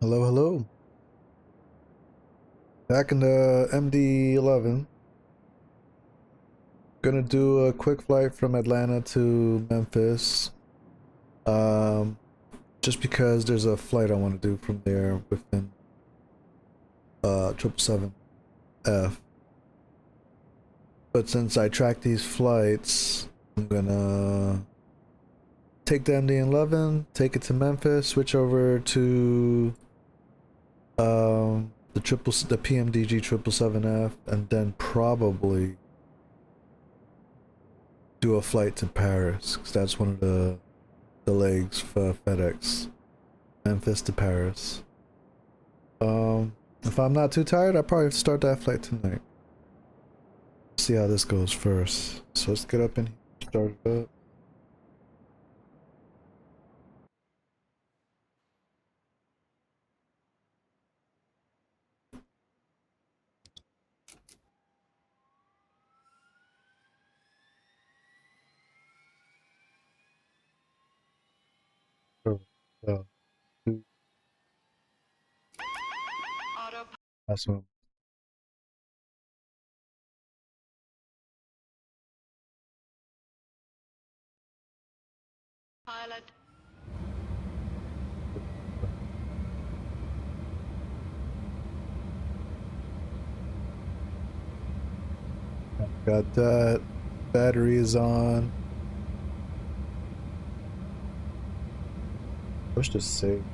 Hello, hello. Back in the MD-11. Gonna do a quick flight from Atlanta to Memphis. Just because there's a flight I want to do from there within 777F. But since I track these flights, I'm gonna take the MD-11, take it to Memphis, switch over to the PMDG 777F, and then probably do a flight to Paris, because that's one of the legs for FedEx. Memphis to Paris. If I'm not too tired, I'll probably start that flight tonight. See how this goes first. So let's get up and start it up. That's what. Pilot. Got that. Battery is on. Let's just save.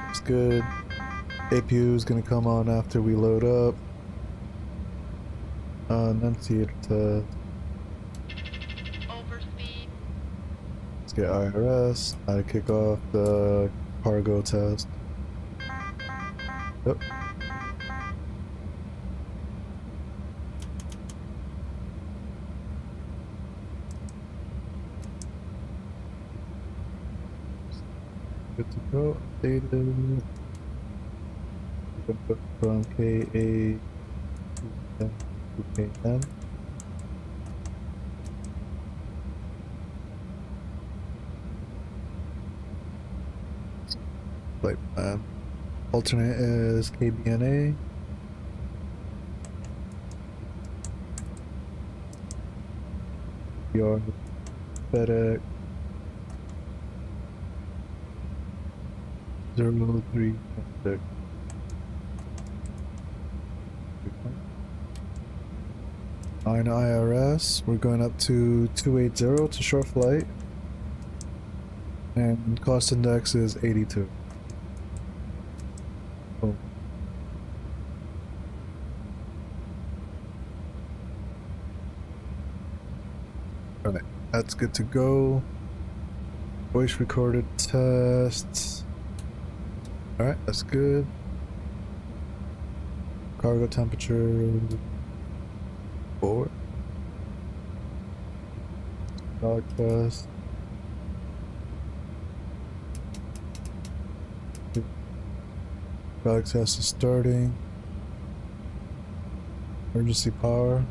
It's good. APU is gonna come on after we load up. Enunciator test. Overspeed. Let's get IRS. How to kick off the cargo test. Yep. Good to go. Updated. From KA to KM. Flight plan. Alternate is KBNA. Your FedEx 0366. On IRS, we're going up to 280 to short flight, and cost index is 82. Boom. Alright, that's good to go. Voice recorded tests. Alright, that's good. Cargo temperature 4. Dog test. Dog test is starting. Emergency power.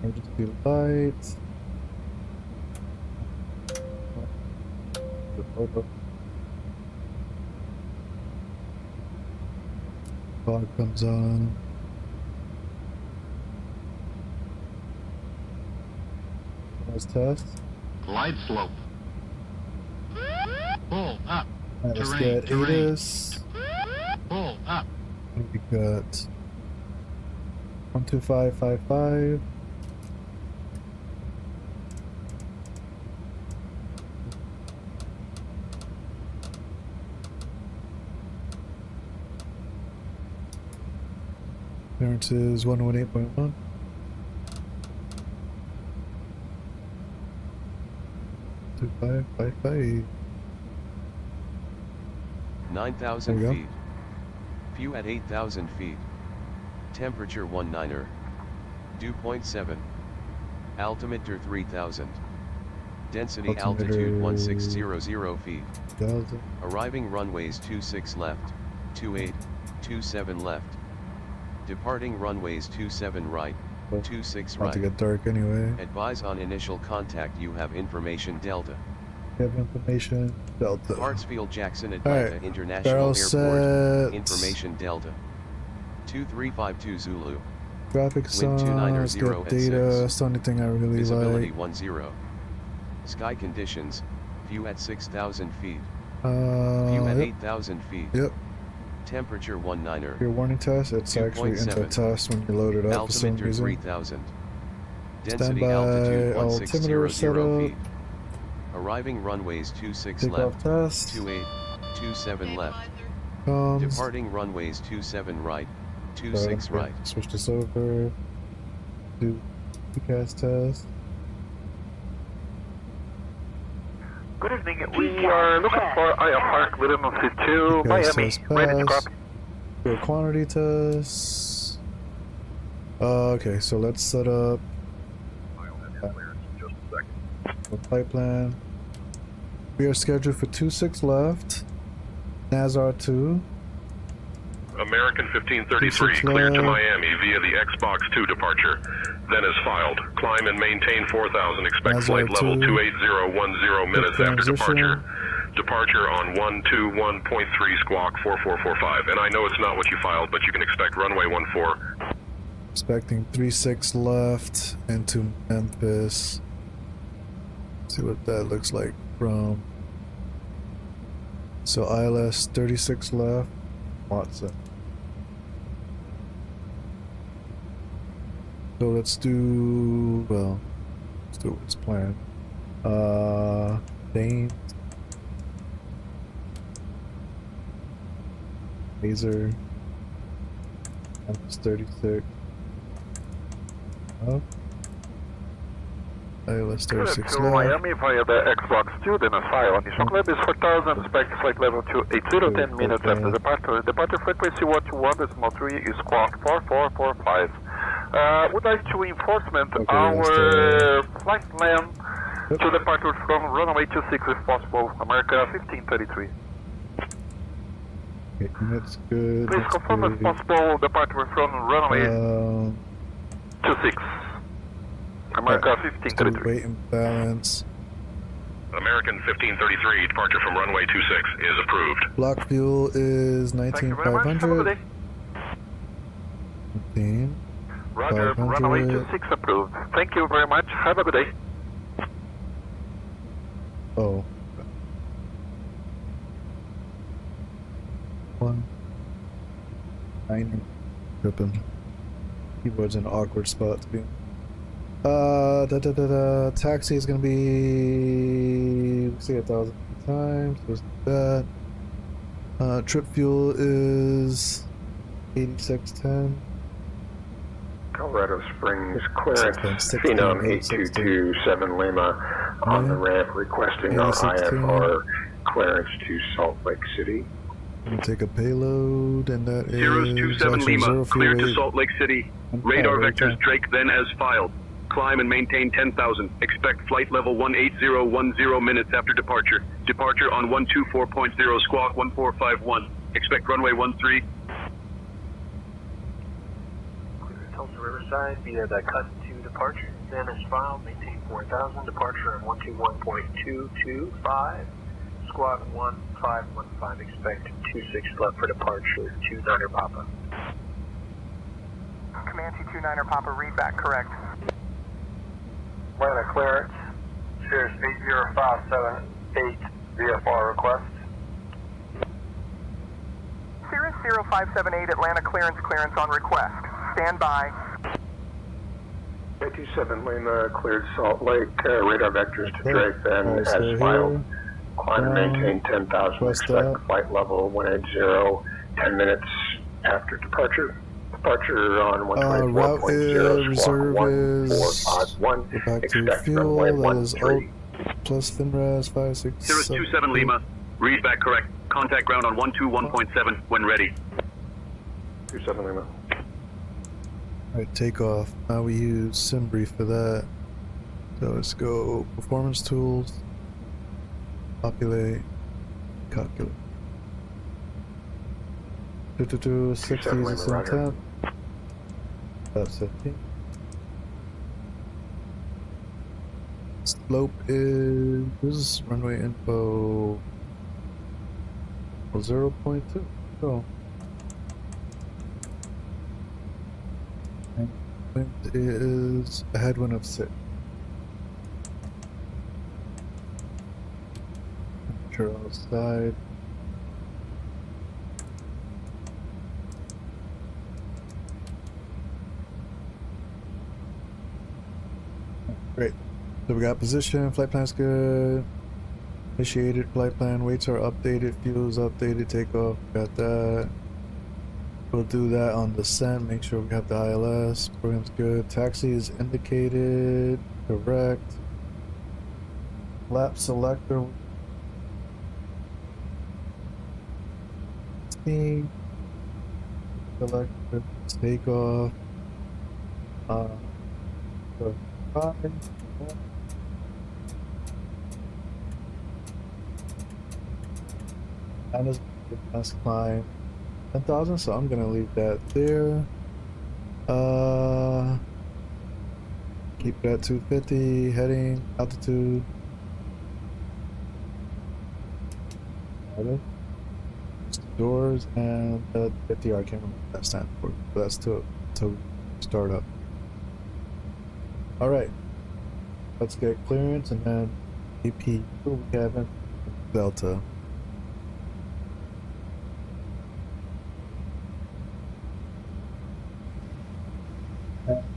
Emergency light. Fog comes on. Let's test. Glide slope. Pull up. Alright, let's Terrain, get terrain. ATIS. Pull up. We got 12555. Clearance is 118.1. 2555. 9,000 There we feet. View at 8,000 feet. Temperature 19er. Dew point 7. Altimeter 3,000. Density altitude 1600 feet. 1000. Arriving runways 26 left, 28, 27 left. Departing runways 27 right, But 26 about to right. get dark anyway. Advise on initial contact you have information Delta. We have information. Delta. Hartsfield-Jackson Atlanta Alright. International Barrel Airport. set. Information Delta. 2352 Zulu. Graphics Wind on. Let's 290 get at data. 6. That's the only thing I really Visibility like. 10. Sky conditions. View at 6,000 feet. View at Yep. 8,000 feet. Yep. Temperature 19er. Your warning test. It's actually into 2.7. test when you load it up for some Altimeter reason. 3,000. Density Standby altitude altimeter 1600 setup. feet. Arriving runways 26 Takeoff left. test. 28, 27 left. Comes. Departing runways 27 right. 26 Okay, right. switch this over. Do PCAS test. Good evening. We are looking for IL Park William 52, PCAS Miami. test Ready to pass. copy. Do a quantity test. Okay, so let's set up the flight plan. We are scheduled for 26 left. Nazar 2. American 1533 cleared to Miami via the Xbox 2 departure. Then is filed. Climb and maintain 4000. Expect Nazar flight level 2. 28010 minutes after transition. departure. Departure on 121.3 squawk 4445. And I know it's not what you filed, but you can expect runway 14. Expecting 36 left into Memphis. See what that looks like from. So ILS 36 left. Watson. So let's do, well, let's do what's planned. Dane. Laser. Memphis 36. Up. ILS 36 to left. Miami via the Xbox 2, then is filed. Initial climb is 4000. Expect flight level 280 10 minutes after departure. Departure frequency 121.3 is squawk 4445. Would like to reinforcement Okay, our flight plan Yep. to departure from runway 26 if possible. America 1533. Okay, units good. Please that's confirm if good. possible departure from runway 26. America Let's do 1533. weight and balance. American 1533 departure from runway 26 is approved. Block fuel is Thank you very much. Have a good 19,500. day. 15. Roger, 500. runway 26 approved. Thank you very much. Have a good day. Oh. 1. 9. Tripping. Keyboard's in an awkward spot to be in. Taxi is gonna be, we say 1,000 times. There's that. Trip fuel is 8610. Colorado Springs clearance, 16, Phenom 16. 8227 Lima on the ramp requesting our 16. IFR clearance to Salt Lake City. Gonna take a payload, and that is 027 actually Lima, cleared to 048. Salt Lake City. And Radar power, vectors okay. Drake then as filed. Climb and maintain 10,000. Expect flight level 18010 minutes after departure. Departure on 124.0 squawk 1451. Expect runway 13. Tulsa Riverside via the cut to departure. Then is filed. Maintain 4000. Departure on 121.225. Squawk 1515. Expect 26 left for departure. 29er Papa. Comanche 29er Papa, read back correct. Atlanta clearance. Cheers 80578 VFR request. Cirrus 0578 Atlanta clearance on request. Stand by. 827 Lima cleared Salt Lake, radar vectors to Drake then Alright, as so filed. here, Climb and maintain 10,000. request Expect that. flight level 180 10 minutes after departure. Departure on route 124.0 reserve squawk is 1451. go back to Expect fuel, runway that is alt 13. plus FinRes 5, 6, Cirrus 7, 27 Lima, read back correct. Contact ground on 121.7 when ready. 27 Lima. Alright, takeoff. Now we use SimBrief for that. So let's go performance tools, populate, calculate. 60 is the Roger. intent. That's 15. Slope is runway info 0.2. So and wind is a headwind of 6. Temperature outside. Great. So we got position, flight plan's good. Initiated flight plan, weights are updated, fuel's updated, takeoff, got that. We'll do that on descent, make sure we have the ILS, program's good. Taxi is indicated, correct. Lap selector. Steam. Selector, takeoff. So 5. And is last climb 10,000, so I'm gonna leave that there. Keep it at 250, heading, altitude. Doors and the FDR, I can't remember what that stands for, but that's to start up. Alright, let's get clearance and then AP. We have Delta.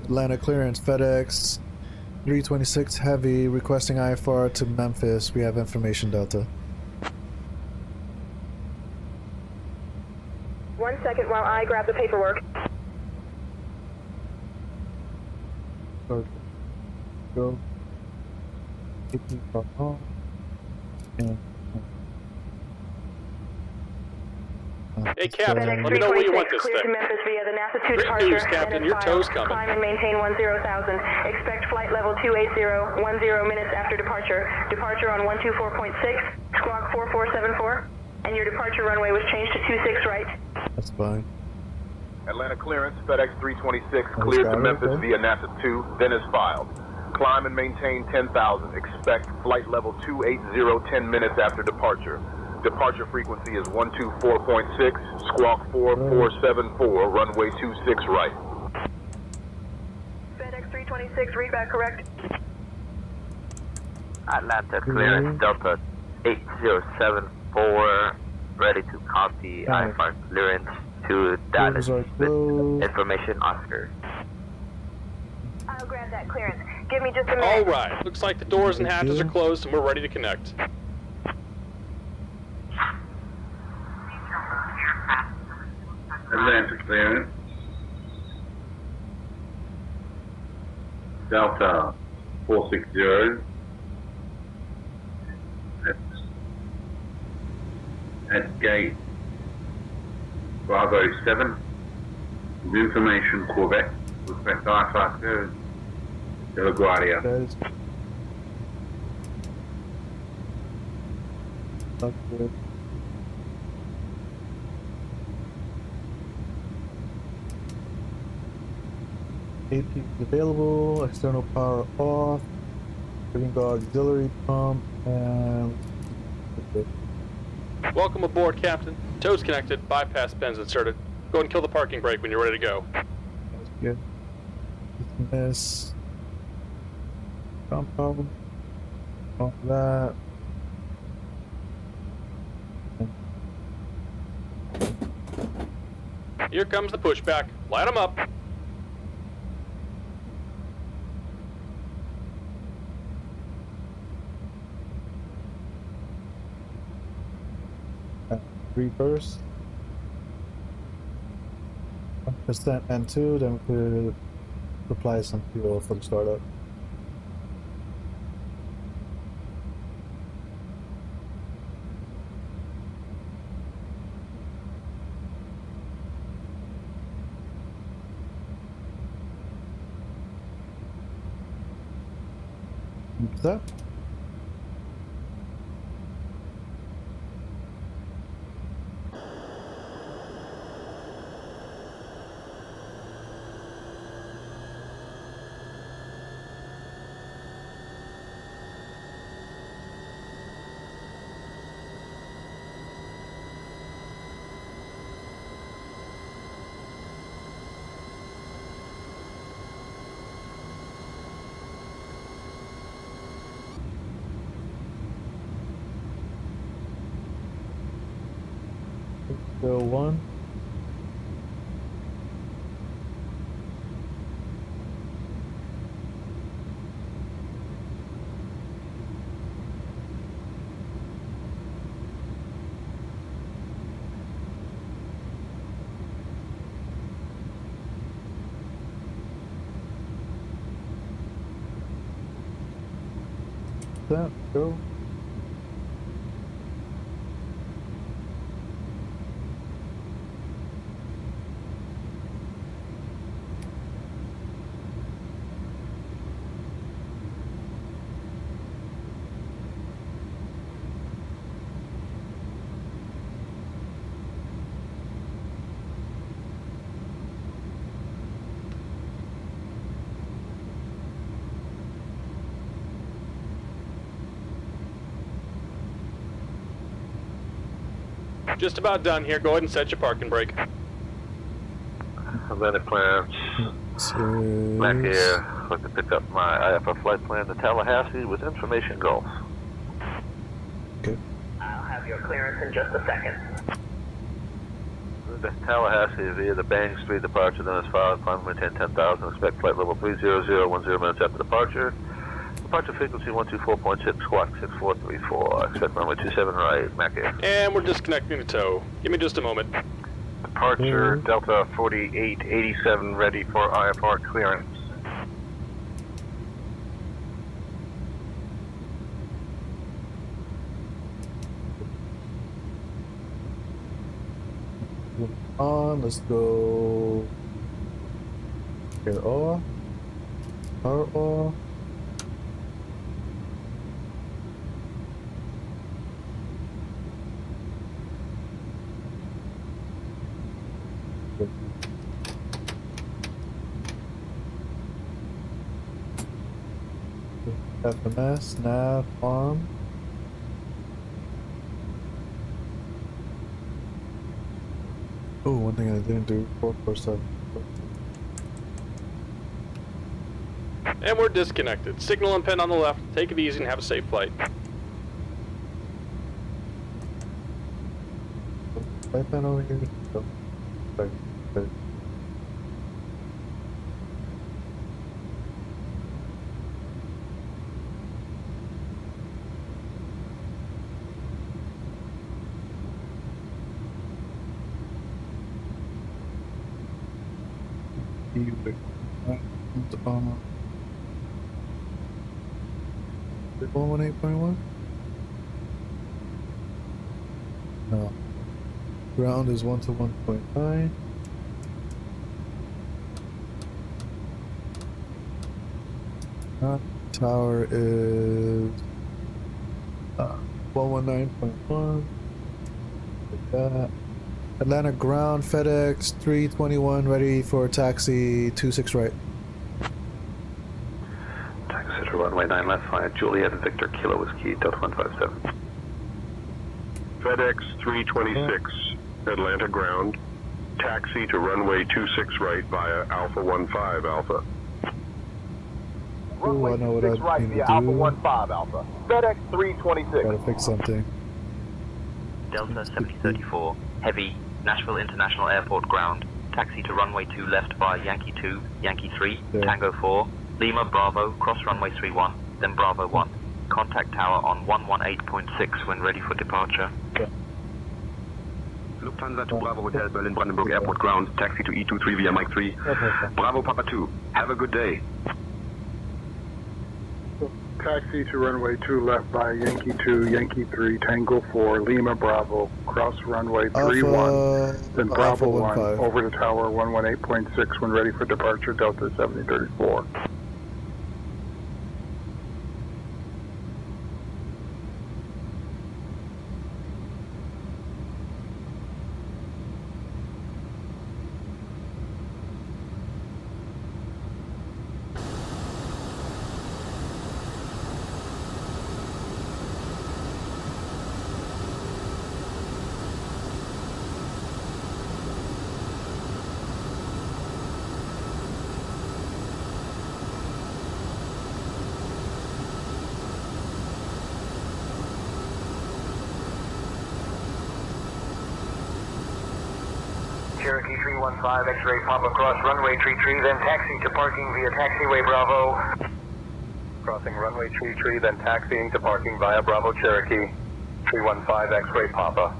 Atlanta clearance, FedEx 326 Heavy requesting IFR to Memphis. We have information, Delta. 1 second while I grab the paperwork. Go. Hey, Captain, let me know where you want this cleared thing. to Memphis via the NASA 2 Great departure. news, Captain. Your tow's coming. Climb and maintain 10,000. Expect flight level 280, 10 minutes after departure. Departure on 124.6, squawk 4474. And your departure runway was changed to 26 right. That's fine. Atlanta clearance, FedEx 326 cleared to Memphis via NASA 2, then is filed. Climb and maintain 10,000. Expect flight level 280 10 minutes after departure. Departure frequency is 124.6, squawk 4474, runway 26 right. FedEx 326, read back correct. Atlanta clearance, Delta 8074, ready to copy IFR clearance to Dallas with information Oscar. I'll grab that clearance. Give me just a minute. All right. Looks like the doors and hatches are closed and we're ready to connect. Atlanta clearance. Delta 460. At gate Bravo 7. With information Quebec. Respect IFR code. De La Guardia. AP is available, external power off, giving the auxiliary pump, and Welcome aboard, Captain. Tow's connected, bypass pins inserted. Go ahead and kill the parking brake when you're ready to go. that's good. Dismiss. Compound. Off that. Here comes the pushback. Light them up. Reverse. 1% N2, then we could apply some fuel for the startup. What's that? 601. That go. Just about done here. Go ahead and set your parking brake. Atlanta Clarence. Back here. Looking to pick up my IFR flight plan to Tallahassee with information Gulf. Okay. I'll have your clearance in just a second. To Tallahassee via the Bang Street departure, then is filed. Climb maintain 10,000. Expect flight level 30010 minutes after departure. Departure frequency 124.6, squawk 6434. Expect runway 27 right, Mac Air. And we're disconnecting the tow. Give me just a moment. Departure Delta 4887 ready for IFR clearance. On, let's go. Here, R. FMS, nav, on. Oh, one thing I didn't do, 447. And we're disconnected. Signal and pin on the left. Take it easy and have a safe flight. Flight plan over here. Oh, sorry. On 118.1? No. Ground is 1 to 1.9. Tower is 119.1. Like that. Atlanta ground, FedEx 321 ready for taxi 26 right. Taxi to runway 9 left, flight Juliet Victor Kilo Whiskey Delta 157. FedEx 326, Atlanta ground. Taxi to runway 26 right via Alpha 15 Alpha. Ooh, I know what I right need via to do. Alpha 15 Alpha. FedEx 326. Gotta fix something. Delta 7034, heavy, Nashville International Airport ground. Taxi to runway 2 left via Yankee 2, Yankee 3, Yeah. Tango 4, Lima Bravo, cross runway 31, then Bravo 1. Contact tower on 118.6 when ready for departure. Yeah. Lufthansa to Bravo Hotel Berlin Brandenburg Airport ground. Taxi to E23 via Mike 3. Bravo Papa 2. Have a good day. Taxi to runway 2 left via Yankee 2, Yankee 3, Tango 4, Lima Bravo, cross runway 31, then Bravo 1, over to tower 118.6 when ready for departure, Delta 7034. Cherokee 315, X-ray Papa cross runway tree, then taxi to parking via taxiway Bravo. Crossing runway tree, then taxiing to parking via Bravo Cherokee 315, X-ray Papa.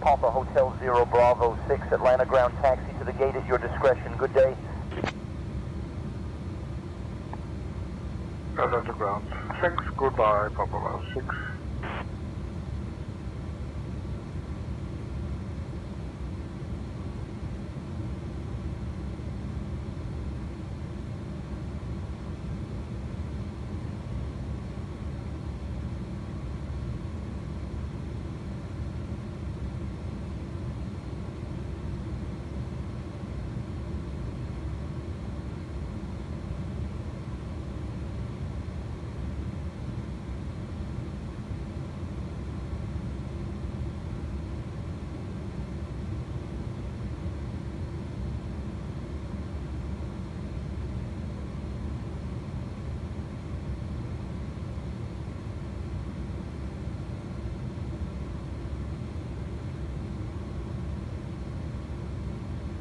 Papa Hotel 0 Bravo 6, Atlanta ground taxi to the gate at your discretion. Good day. Atlanta ground 6, goodbye, Papa Bravo 6.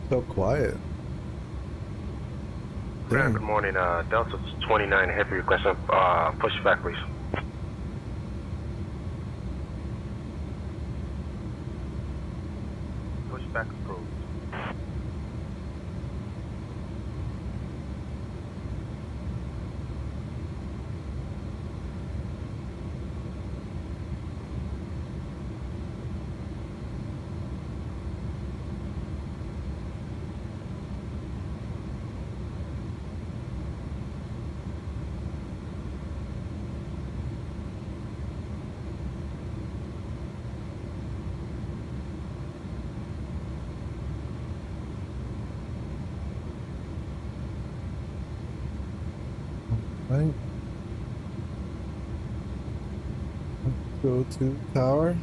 So quiet. Grand, good morning. Delta 29 Heavy requesting pushback, please. Pushback approved. Right. Let's go to tower.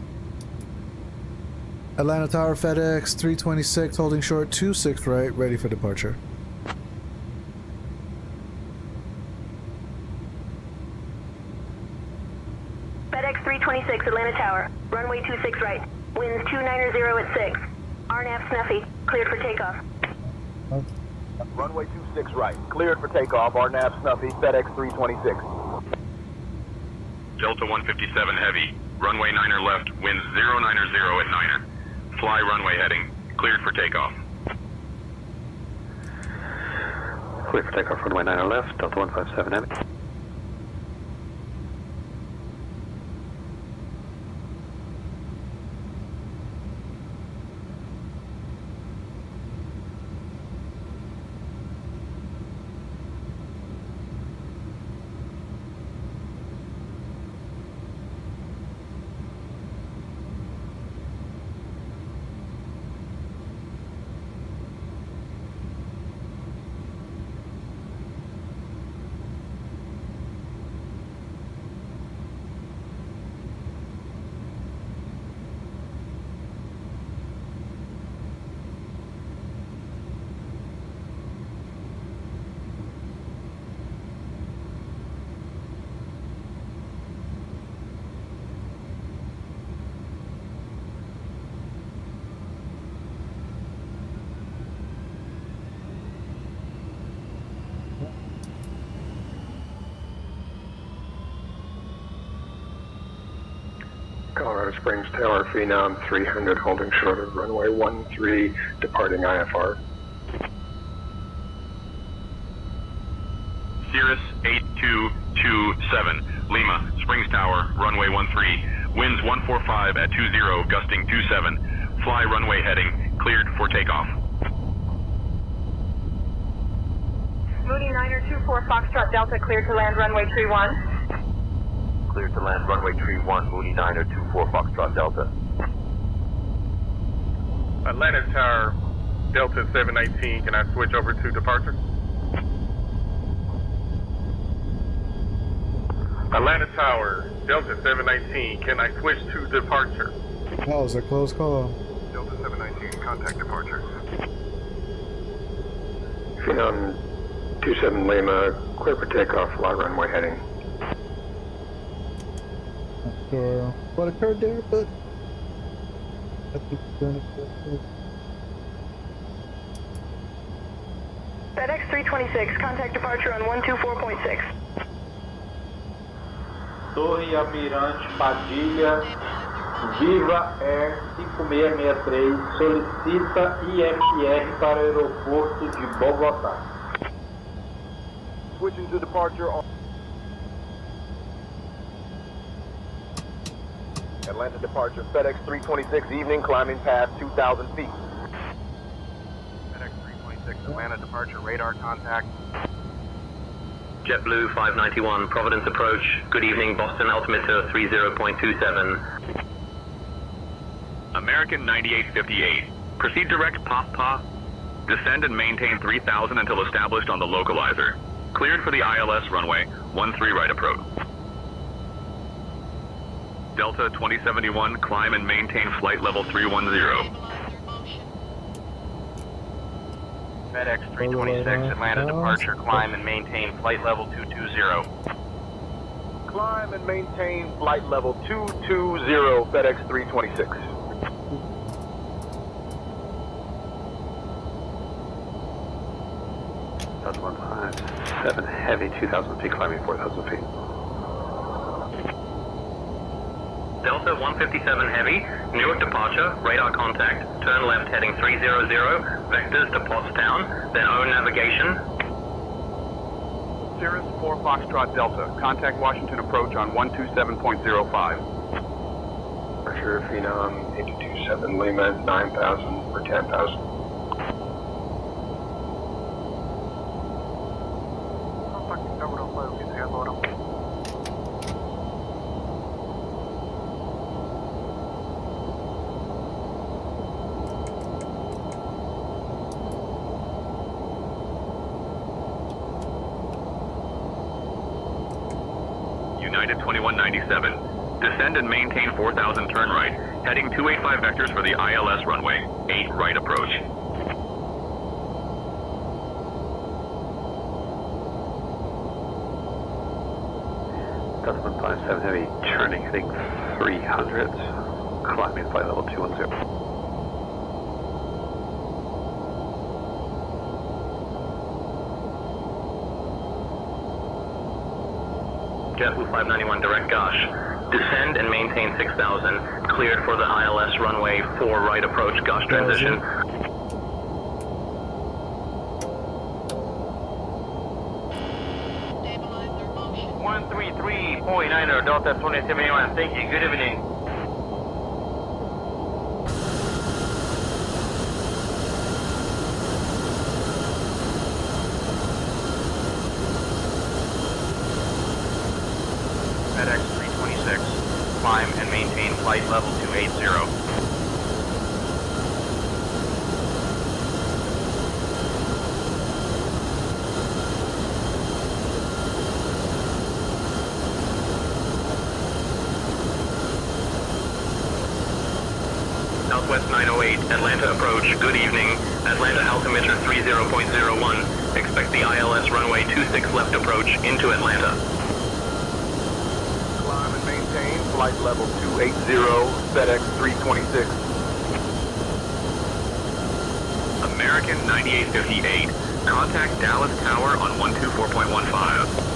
Atlanta Tower, FedEx 326, holding short 26 right, ready for departure. FedEx 326, Atlanta Tower, runway 26 right, winds 290 at 6. RNAV Snuffy, cleared for takeoff. Runway 26 right, cleared for takeoff. RNAV Snuffy, FedEx 326. Delta 157 Heavy, runway 9er left, winds 090 at 9er. Fly runway heading, cleared for takeoff. Cleared for takeoff, runway 9er left, Delta 157 Heavy. Colorado Springs Tower, Phenom 300, holding short of runway 13, departing IFR. Cirrus 8227, Lima, Springs Tower, runway 13, winds 145 at 20, gusting 27. Fly runway heading, cleared for takeoff. Moody 924 Foxtrot Delta, cleared to land runway 31. Cleared to land runway 31, Mooney 924 Foxtrot Delta. Atlanta Tower, Delta 719, can I switch over to departure? Atlanta Tower, Delta 719, can I switch to departure? That was a close call. Delta 719, contact departure. Phenom 27 Lima, clear for takeoff, fly runway heading. Not sure what occurred there, but FedEx 326, contact departure on 124.6. Torre Almirante Padilha, Viva Air 5663, solicita IFR para o aeroporto de Bogotá. Switching to departure on Atlanta departure, FedEx 326, evening, climbing past 2,000 feet. FedEx 326, Atlanta departure, radar contact. JetBlue 591, Providence approach. Good evening, Boston altimeter 30.27. American 9858. Proceed direct Papa. Descend and maintain 3000 until established on the localizer. Cleared for the ILS runway, 13 right approach. Delta 2071, climb and maintain flight level 310. FedEx 326, Atlanta departure, climb and maintain flight level 220. Climb and maintain flight level 220, FedEx 326. That's 157 heavy, 2,000 feet, climbing 4,000 feet. Delta 157 Heavy, Newark departure, radar contact, turn left heading 300, vectors to Pottstown, then own navigation. Cirrus 4 Foxtrot Delta, contact Washington approach on 127.05. Departure Phenom 827 Lima 9,000 for 10,000. United 2197. Descend and maintain 4,000 turn right. Heading 285 vectors for the ILS runway. 8 right approach. That's 157 heavy, turning heading 300, climbing flight level 210. JetBlue 591 direct Gosh. Descend and maintain 6,000. Cleared for the ILS runway 4 right approach Gosh transition. 133.90 Delta 2071. Thank you. Good evening. FedEx 326. Climb and maintain flight level 280. Southwest 908, Atlanta approach, good evening. Atlanta altimeter 30.01. Expect the ILS runway 26 left approach into Atlanta. Climb and maintain flight level 280, FedEx 326. American 9858. Contact Dallas Tower on 124.15.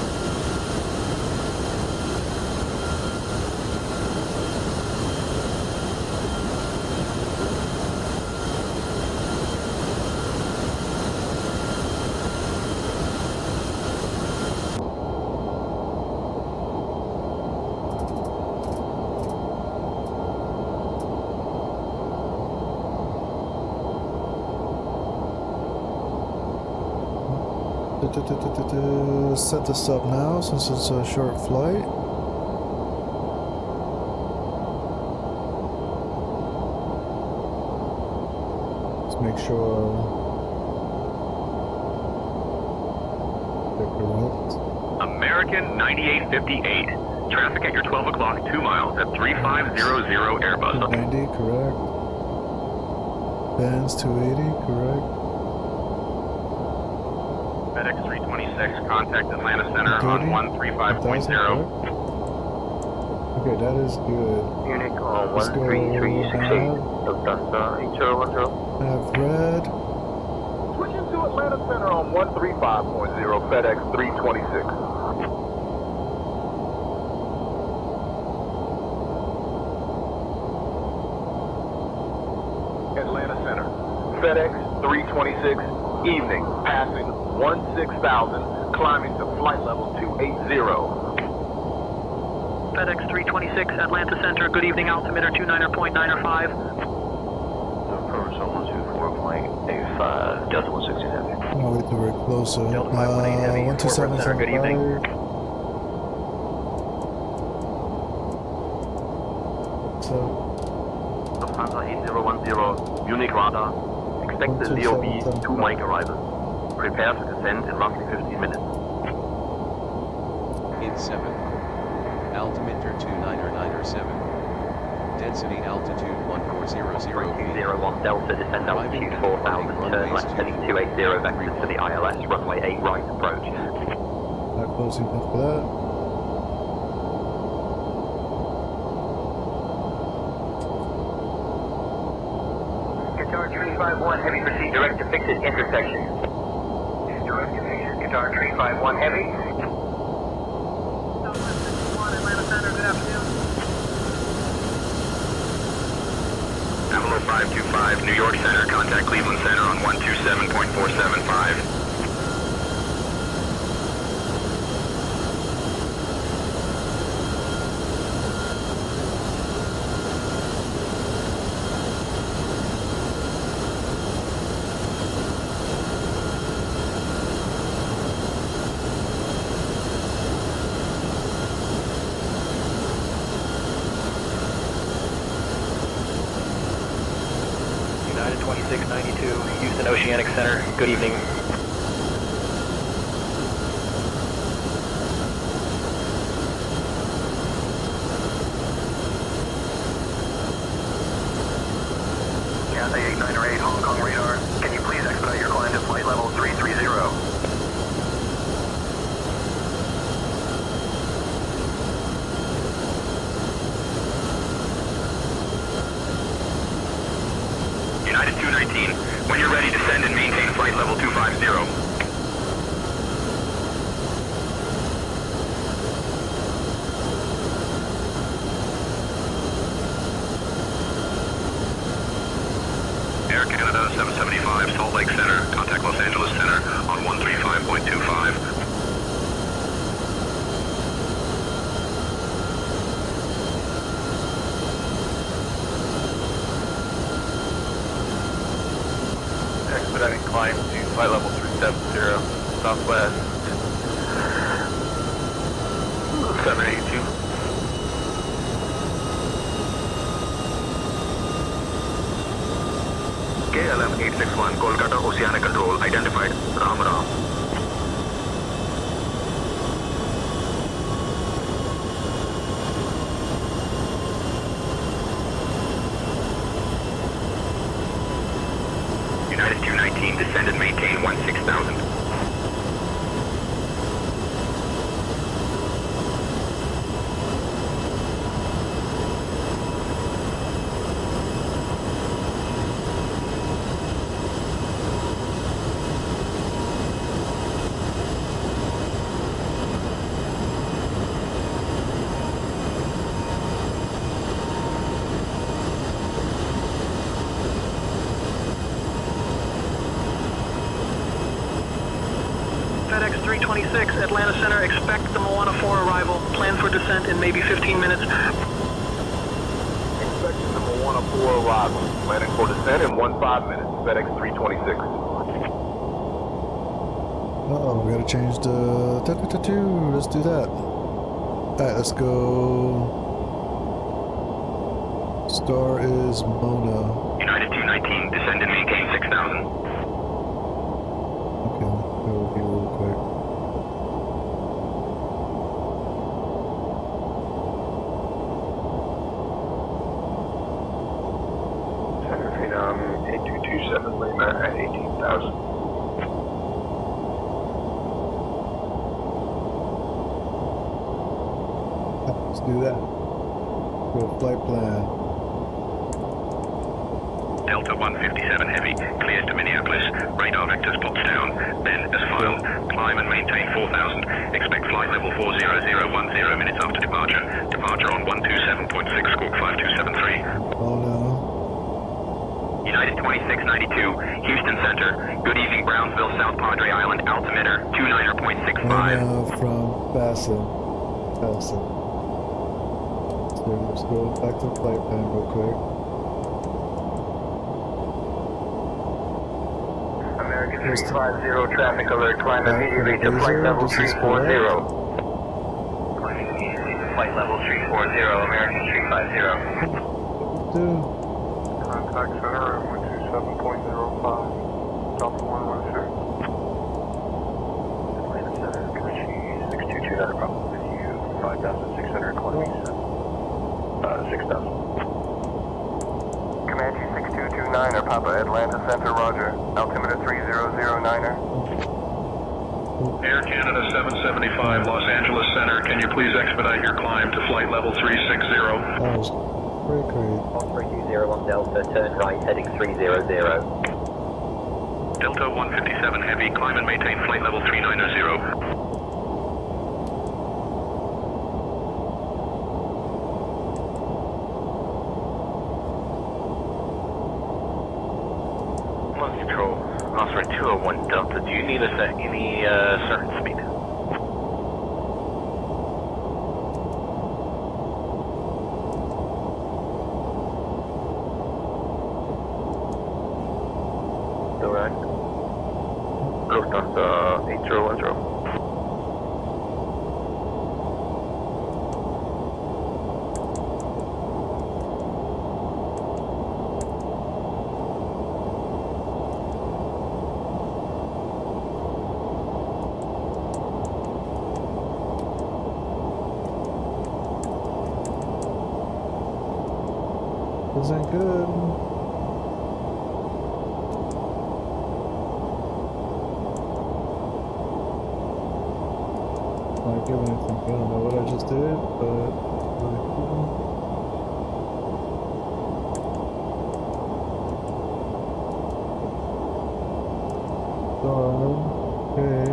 Set this up now since it's a short flight. Let's make sure they're correct. American 9858. Traffic at your 12 o'clock 2 miles at 3500 Airbus. 290, correct. Bands 280, correct. FedEx 326, contact Atlanta Center on 135.0. Okay, that is good. Munich on Let's go 13368. Lufthansa 8010. Have red. Switching to Atlanta Center on 135.0 FedEx 326. Atlanta Center. FedEx 326, evening, passing 16,000, climbing to flight level 280. FedEx 326, Atlanta Center, good evening, altimeter 29.905. Approach on 124.85, Delta 167. Oh, wait till we're closer. Delta 518 Heavy, 127 Center, good evening. So, Lufthansa 8010, Munich radar. Expect the DOB 2 mic arrival. Prepare to descend in roughly 15 minutes. In 7. Altimeter 29907. Density altitude 1400 feet. 201 Delta, descend altitude 4,000, turn left heading 280, vectors to the ILS, runway 8 right approach. not close enough for that. Qatar 351 Heavy, proceed direct to fixed intersection. Direct to fixed, Qatar 351 Heavy. Atlanta Center, good afternoon. Avalon 525, New York Center, contact Cleveland Center on 127.475. United 2692, Houston Oceanic Center, good evening. Cathay 8908, Hong Kong radar. Can you please expedite your climb to flight level 330? United 219, when you're ready, descend and maintain flight level 250. Air Canada 775, Salt Lake Center, contact Los Angeles Center on 135.25. Expediting climb to flight level 370, southwest. 782. KLM 861, Kolkata Oceanic Control, identified, Ram Ram. United 219, descend and maintain 16,000. FedEx 326, Atlanta Center, expect the Moana 4 arrival. Plan for descent in maybe 15 minutes. Expecting the Moana 4 arrival. Planning for descent in 15 minutes. FedEx 326. Uh-oh, we gotta change the... Let's do that. Alright, let's go... Star is Mona. United 219, descend and maintain 6,000. Okay, go here real quick. Center Phenom 8227 Lima at 18,000. Let's do that. Good flight plan. Delta 157 Heavy, cleared to Minneapolis. Radar vectors pops down. Then, as filed, climb and maintain 4,000. Expect flight level 40010 minutes after departure. Departure on 127.6 squawk 5273. Oh no. United 2692, Houston Center. Good evening, Brownsville, South Padre Island, altimeter 29.65. From Fasten. So let's go back to the flight plan real quick. American 350, traffic alert, climb immediately to flight level 340. Climbing immediately to flight level 340, American 350. Contact center at 127.05, Delta 116. Atlanta Center, Comanche 6229, problem with you, 5,627. 6,000. Comanche 6229, or Papa, Atlanta Center, roger. Altimeter 3009er. Air Canada 775, Los Angeles Center. Can you please expedite your climb to flight level 360? That was pretty great. 1301 Delta, turn right, heading 300. Delta 157 Heavy, climb and maintain flight level 390. Control, Osprey 201 Delta, do you need us at any certain speed? Direct. Lufthansa 8010. Isn't good. Not giving anything. I don't know what I just did, but really cool. Okay.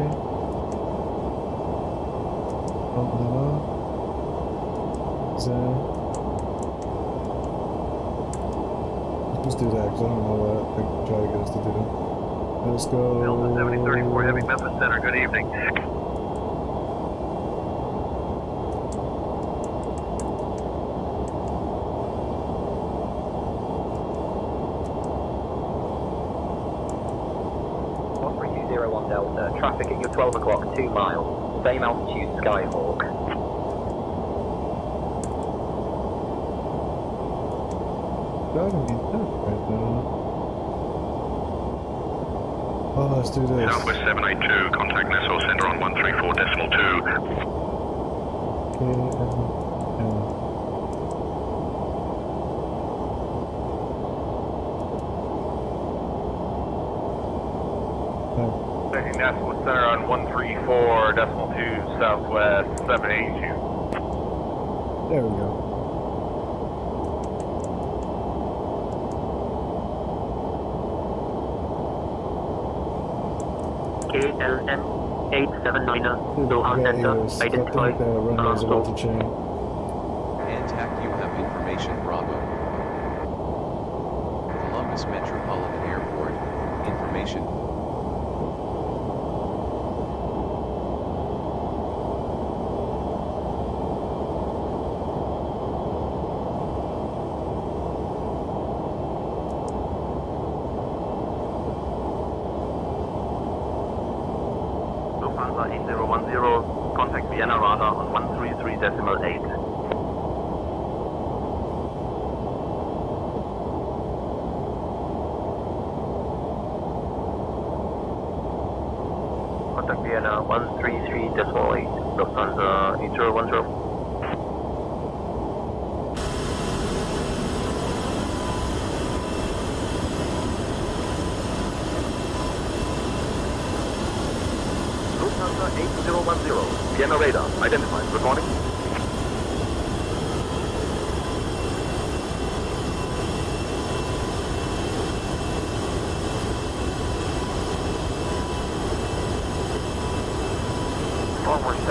Let's do that, because I don't know what I can try to get us to do. Let's go. Delta 7034 Heavy, Memphis Center, good evening. Delta, traffic at your 12 o'clock, 2 miles, same altitude Skyhawk. Driving me nuts right now. Oh, let's do this. Southwest 782, contact Nassau Center on 134.2. Taking Nassau Center on 134.2 Southwest 782. There we go. KLM 879er, Doha Center, identified. Antac, you have information, Bravo. Columbus Metropolitan Airport, information. Lufthansa 8010, contact Vienna radar on 133.8. Contact Vienna 133.8, Lufthansa 8010. Lufthansa 8010, Vienna radar, identified. Good morning.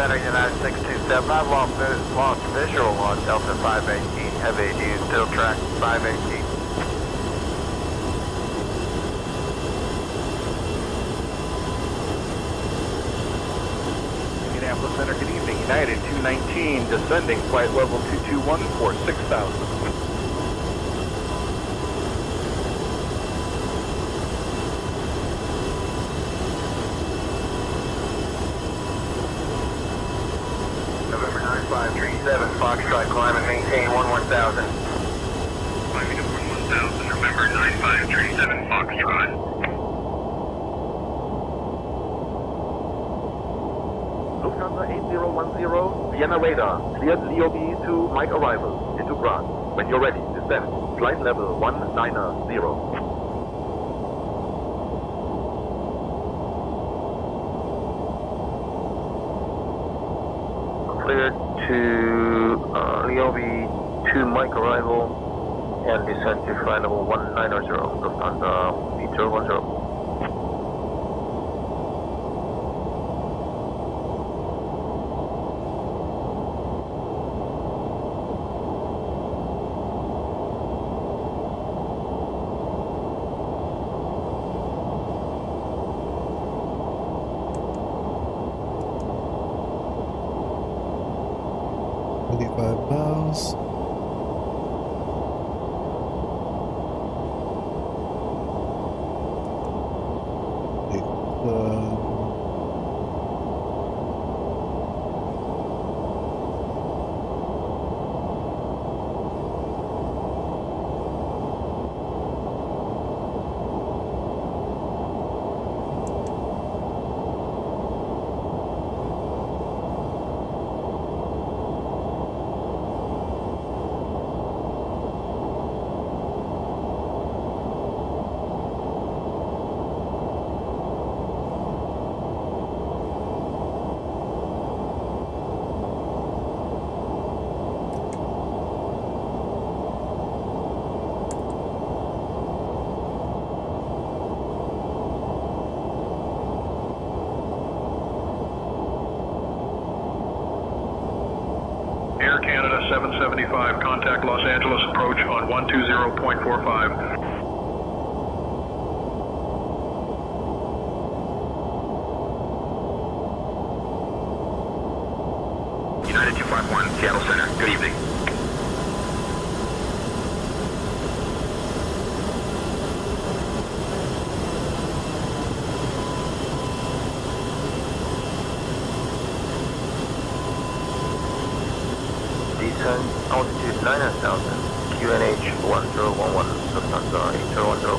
Center, United 627. I've lost visual on Delta 518 Heavy. Do you still track 518? Indianapolis Center, good evening. United 219, descending, flight level 221 for 6,000. November 9537, Foxtrot, climb and maintain 11,000. Climbing to 11,000, November 9537, Foxtrot. Lufthansa 8010, Vienna radar, cleared LEOB to Mike arrival, into ground. When you're ready, descend. Flight level 190. Cleared to LEOB 2 Mike arrival and descend to flight level 190, Lufthansa 8010. Miles. Air Canada 775, contact Los Angeles approach on 120.45. United 251, Seattle Center, good evening. Descend altitude 9,000, QNH 1011, Lufthansa 8010.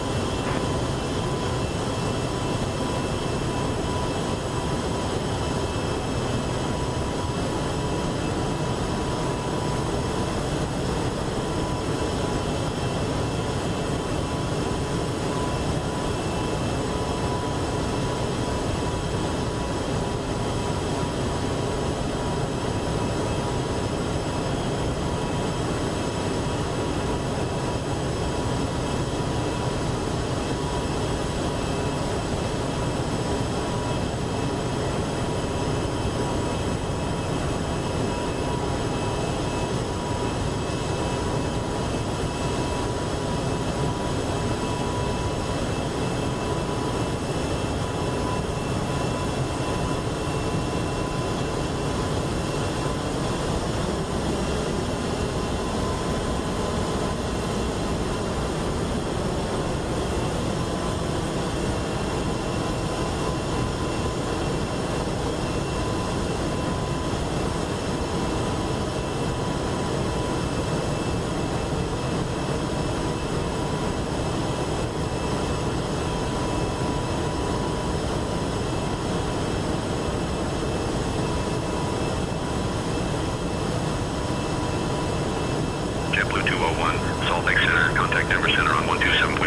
JetBlue 201, Salt Lake Center, contact Denver Center on 127.55.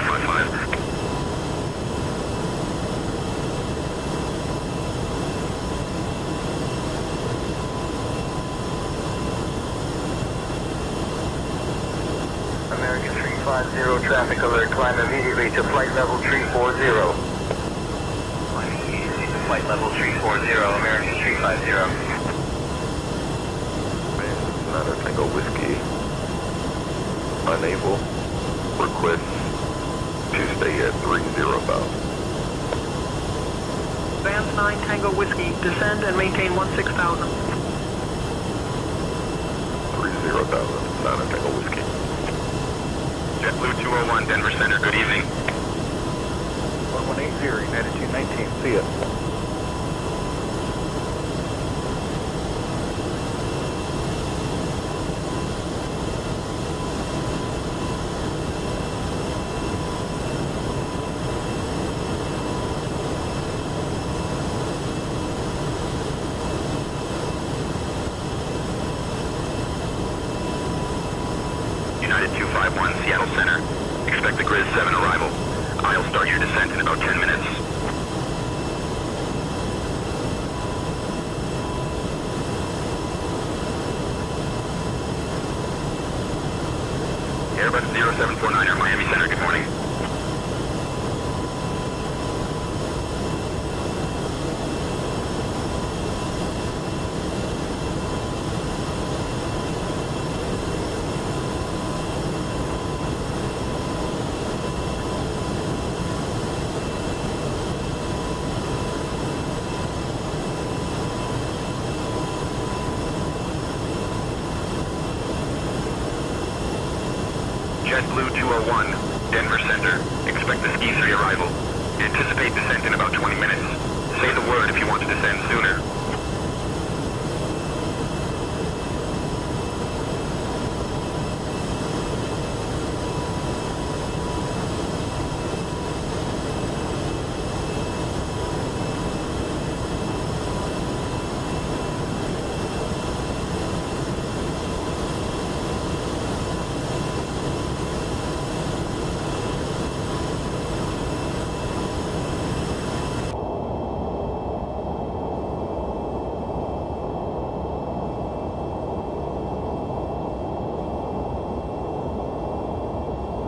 American 350, traffic alert, climb immediately to flight level 340. Flight level 340, American 350. Niner Tango Whiskey. Unable. Request to stay at 30,000. Vans 9 Tango Whiskey, descend and maintain 16,000. 30,000, Niner Tango Whiskey. JetBlue 201, Denver Center, good evening. 1180, United 219, see ya. United 251, Seattle Center. Expect the Grid 7 arrival. I'll start your descent in about 10 minutes. Airbus 0749er, Miami Center, good morning. JetBlue 201, Denver Center. Expect the Ski 3 arrival. Anticipate descent in about 20 minutes. Say the word if you want to descend sooner.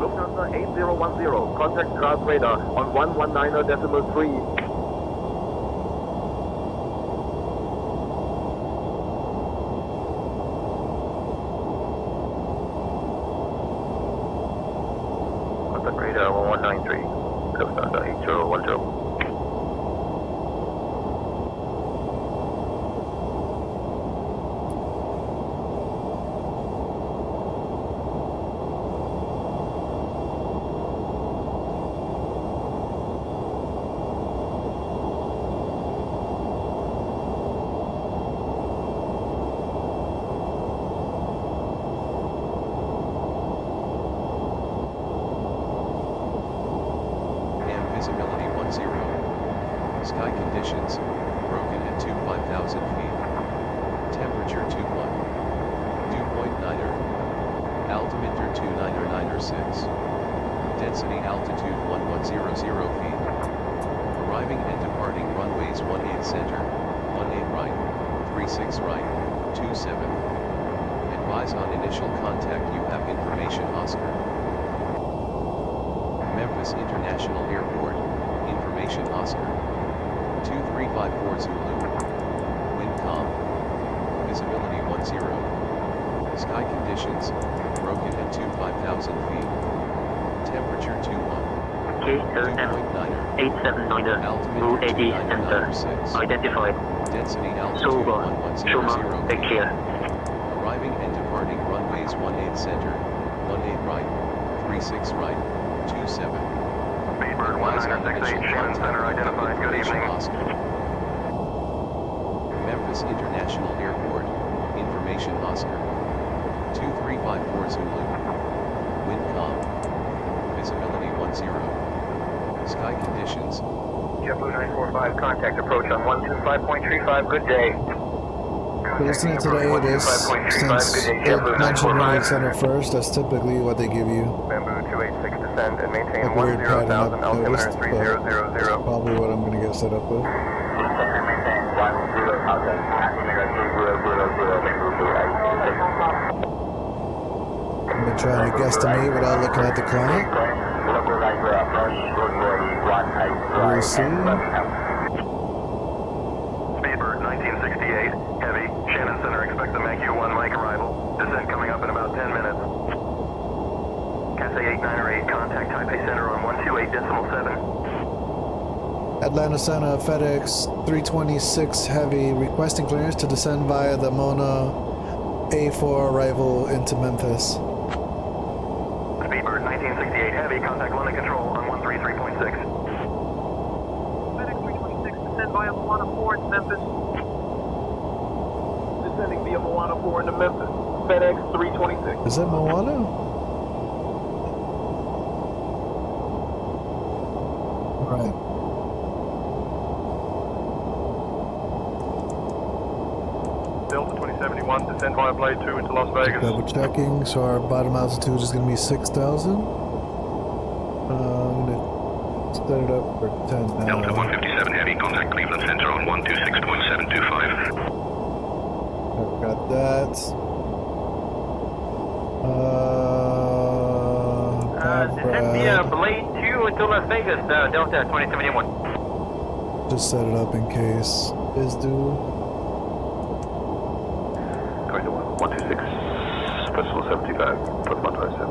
Lufthansa 8010, contact ground radar on 119.3. Contact radar 1193, Lufthansa 8010. Visibility 10. Sky conditions, broken at 5,000 feet. Temperature 21. Dew point 9er. Altimeter 29906. Density altitude 1100 feet. Arriving and departing runways 18 center, 18 right, 36 right, 27. Advise on initial contact you have information Oscar. Memphis International Airport, information Oscar. 2354 Zulu. Wind calm. Visibility 10. Sky conditions, broken at 5,000 feet. Temperature 21. KLM 879er, Route 80 Center, identified. Density altitude 1100 take care. Arriving and departing runways 18 center, 18 right, 36 right, 27. Speedbird 1968, Shannon Center identified, good evening. Memphis International Airport, information Oscar. 2354 Zulu. Wind calm. Visibility 10. Sky conditions. JetBlue 945, contact approach on 125.35, good day. Listening to the ATIS, since it mentioned runway center first, that's typically what they give you. Bamboo 286, descend and maintain Like a weird pattern I've 10,000, altimeter noticed, but 3000. probably what I'm gonna get set up with. I've been trying to guesstimate without looking at the client. We'll see. Speedbird 1968, heavy, Shannon Center, expect the MAC U1 mic arrival. Descent coming up in about 10 minutes. Cathay 8908, contact Taipei Center on 128.7. Atlanta Center, FedEx 326 Heavy, requesting clearance to descend via the Mona A4 arrival into Memphis. Speedbird 1968 Heavy, contact London Control on 133.6. FedEx 326, descend via Moana 4 into Memphis. Descending via Moana 4 into Memphis. FedEx 326. Is it Moana? Alright. Delta 2071, descend via Blade 2 into Las Vegas. Double checking, so our bottom altitude is going to be 6,000. I'm going to set it up for 10 now. Delta 157 Heavy, contact Cleveland Center on 126.725. I've got that. Descend via Blade 2 into Las Vegas, Delta 2071. Just set it up in case is due. Going to 126, Festival 75, put 127.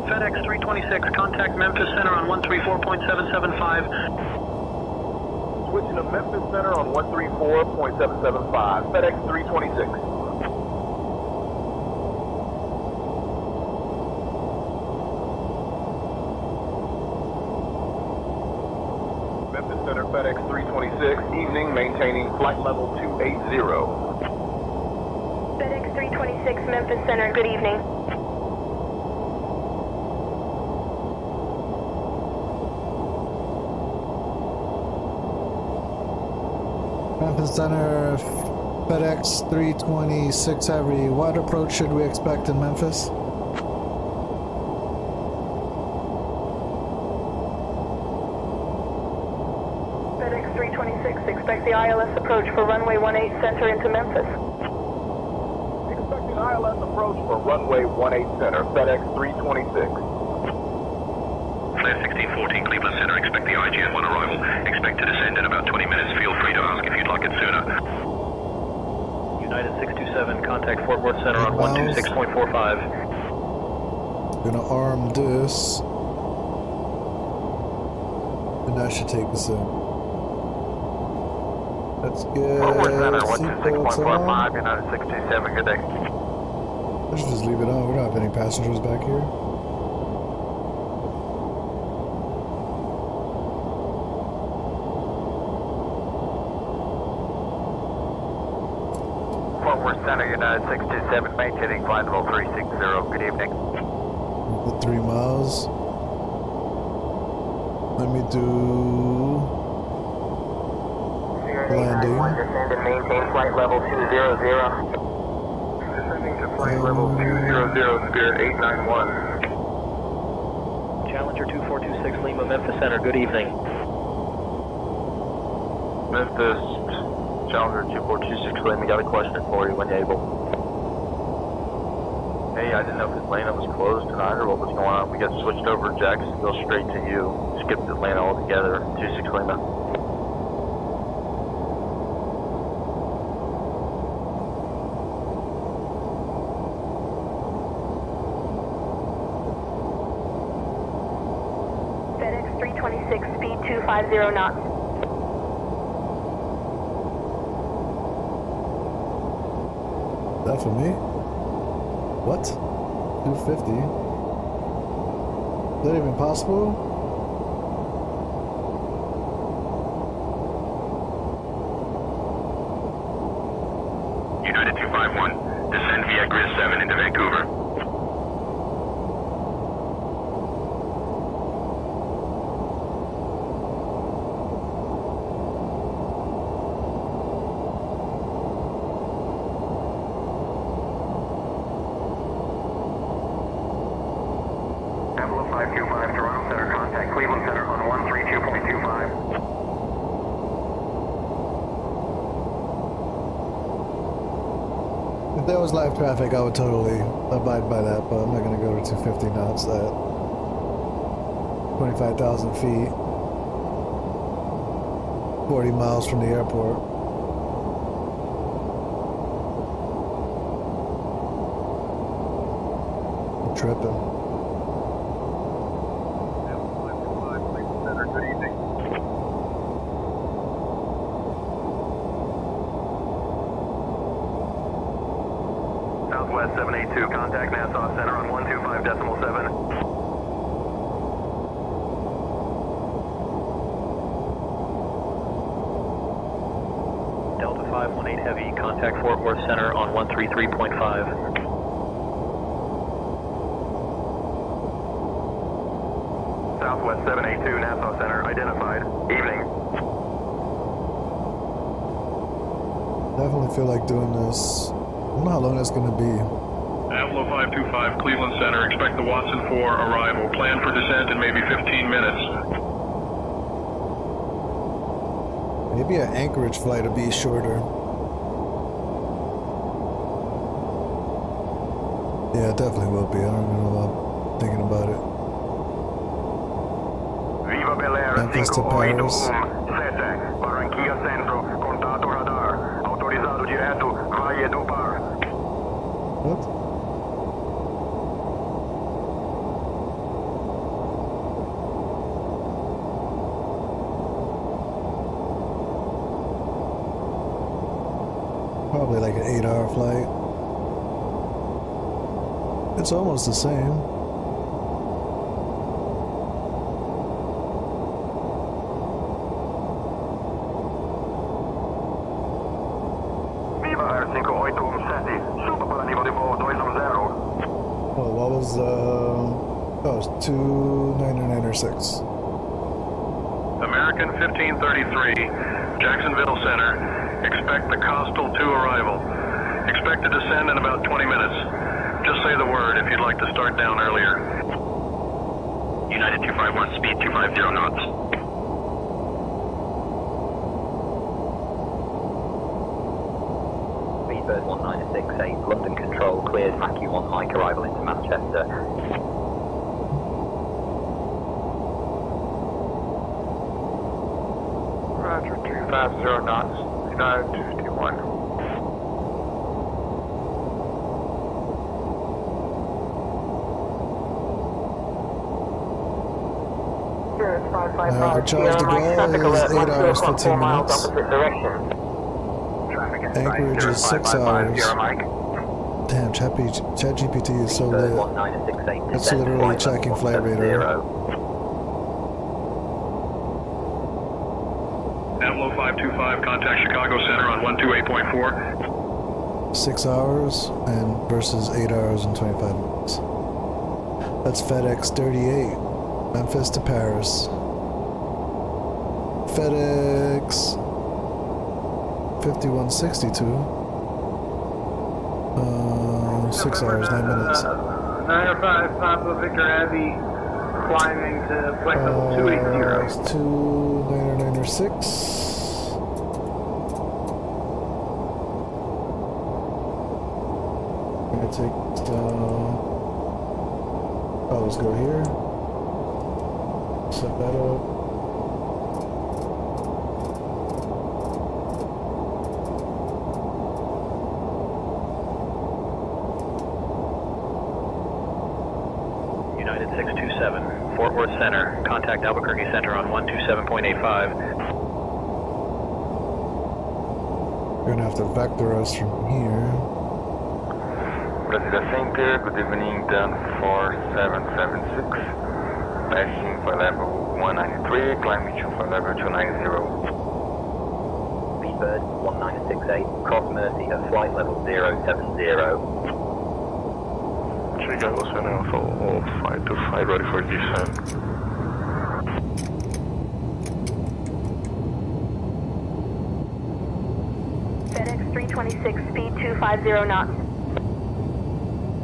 FedEx 326, contact Memphis Center on 134.775. Switching to Memphis Center on 134.775. FedEx 326. Memphis Center, FedEx 326. Evening, maintaining flight level 280. FedEx 326, Memphis Center, good evening. Memphis Center, FedEx 326 Heavy. What approach should we expect in Memphis? FedEx 326, expect the ILS approach for runway 18 center into Memphis. Expecting ILS approach for runway 18 center, FedEx 326. Flare 1614 Cleveland Center, expect the IGN-1 arrival. Expect to descend in about 20 minutes. Feel free to ask if you'd like it sooner. United 627, contact Fort Worth Center on 126.45. Gonna arm this. And that should take us in. Let's get Fort Worth Center, seatbelts on. 126.45, United 627, good day. I should just leave it on. We don't have any passengers back here. Fort Worth Center, United 627, maintaining flight level 360, good evening. The 3 miles. Let me do landing. Descend and maintain flight level 200. Descending to flight level 200, Spirit 891. Challenger 2426 Lima, Memphis Center, good evening. Memphis, Challenger 2426 Lima, got a question for you when you're able. Hey, I didn't know if Atlanta was closed tonight or what was going on. We got switched over Jacksonville straight to you. Skipped Atlanta altogether, 26 Lima. FedEx 326, speed 250 knots. That for me? What? 250? Is that even possible? United 251, descend via Grid 7 into Vancouver. Apollo 525, Toronto Center, contact Cleveland Center on 132.25. If there was live traffic, I would totally abide by that, but I'm not going to go to 250 knots at 25,000 feet. 40 miles from the airport. I'm tripping. Southwest 782, contact Nassau Center on 125.7. Delta 518 Heavy, contact Fort Worth Center on 133.5. Southwest 782, Nassau Center, identified. Evening. Definitely feel like doing this. I don't know how long that's gonna be. Avlo 525, Cleveland Center. Expect the Watson 4 arrival. Plan for descent in maybe 15 minutes. Maybe an Anchorage flight will be shorter. Yeah, it definitely will be. I don't even know about thinking about it. Viva Bel Air, Memphis to Paris. 7, Barranquilla Centro, contato radar, autorizado direto, Valle do Par. What? Probably like an 8-hour flight. It's almost the same. Viva Air 587, super nível de voo 210. Oh, what was oh, it's 2996. American 1533, Jacksonville Center. Expect the Coastal 2 arrival. Expect to descend in about 20 minutes. Just say the word if you'd like to start down earlier. United 251, speed 250 knots. Speedbird 1968, London Control, cleared Mackie 1 Mike, arrival into Manchester. Roger, 250 knots, United 251. Charles de Gaulle is 8 hours, 15 minutes. Anchorage is 6 hours. Damn, ChatGPT is so lit. It's literally checking flight radar. Avlo 525, contact Chicago Center on 128.4. 6 hours and versus 8 hours and 25 minutes. That's FedEx 38, Memphis to Paris. FedEx 5162. 6 hours, 9 minutes. 905 Papa Victor Abbey, climbing to flight level 280. It's 2996. I'm gonna take oh, let's go here. Set that up. United 627, Fort Worth Center, contact Albuquerque Center on 127.85. You're gonna have to vector us from here. Brazil Center, good evening, done 4776. Passing for level 193, climbing to for level 290. Speedbird 1968, cross Mercy at flight level 070. Chicago Center, Alpha 525, ready for descent. FedEx 326, speed 250 knots.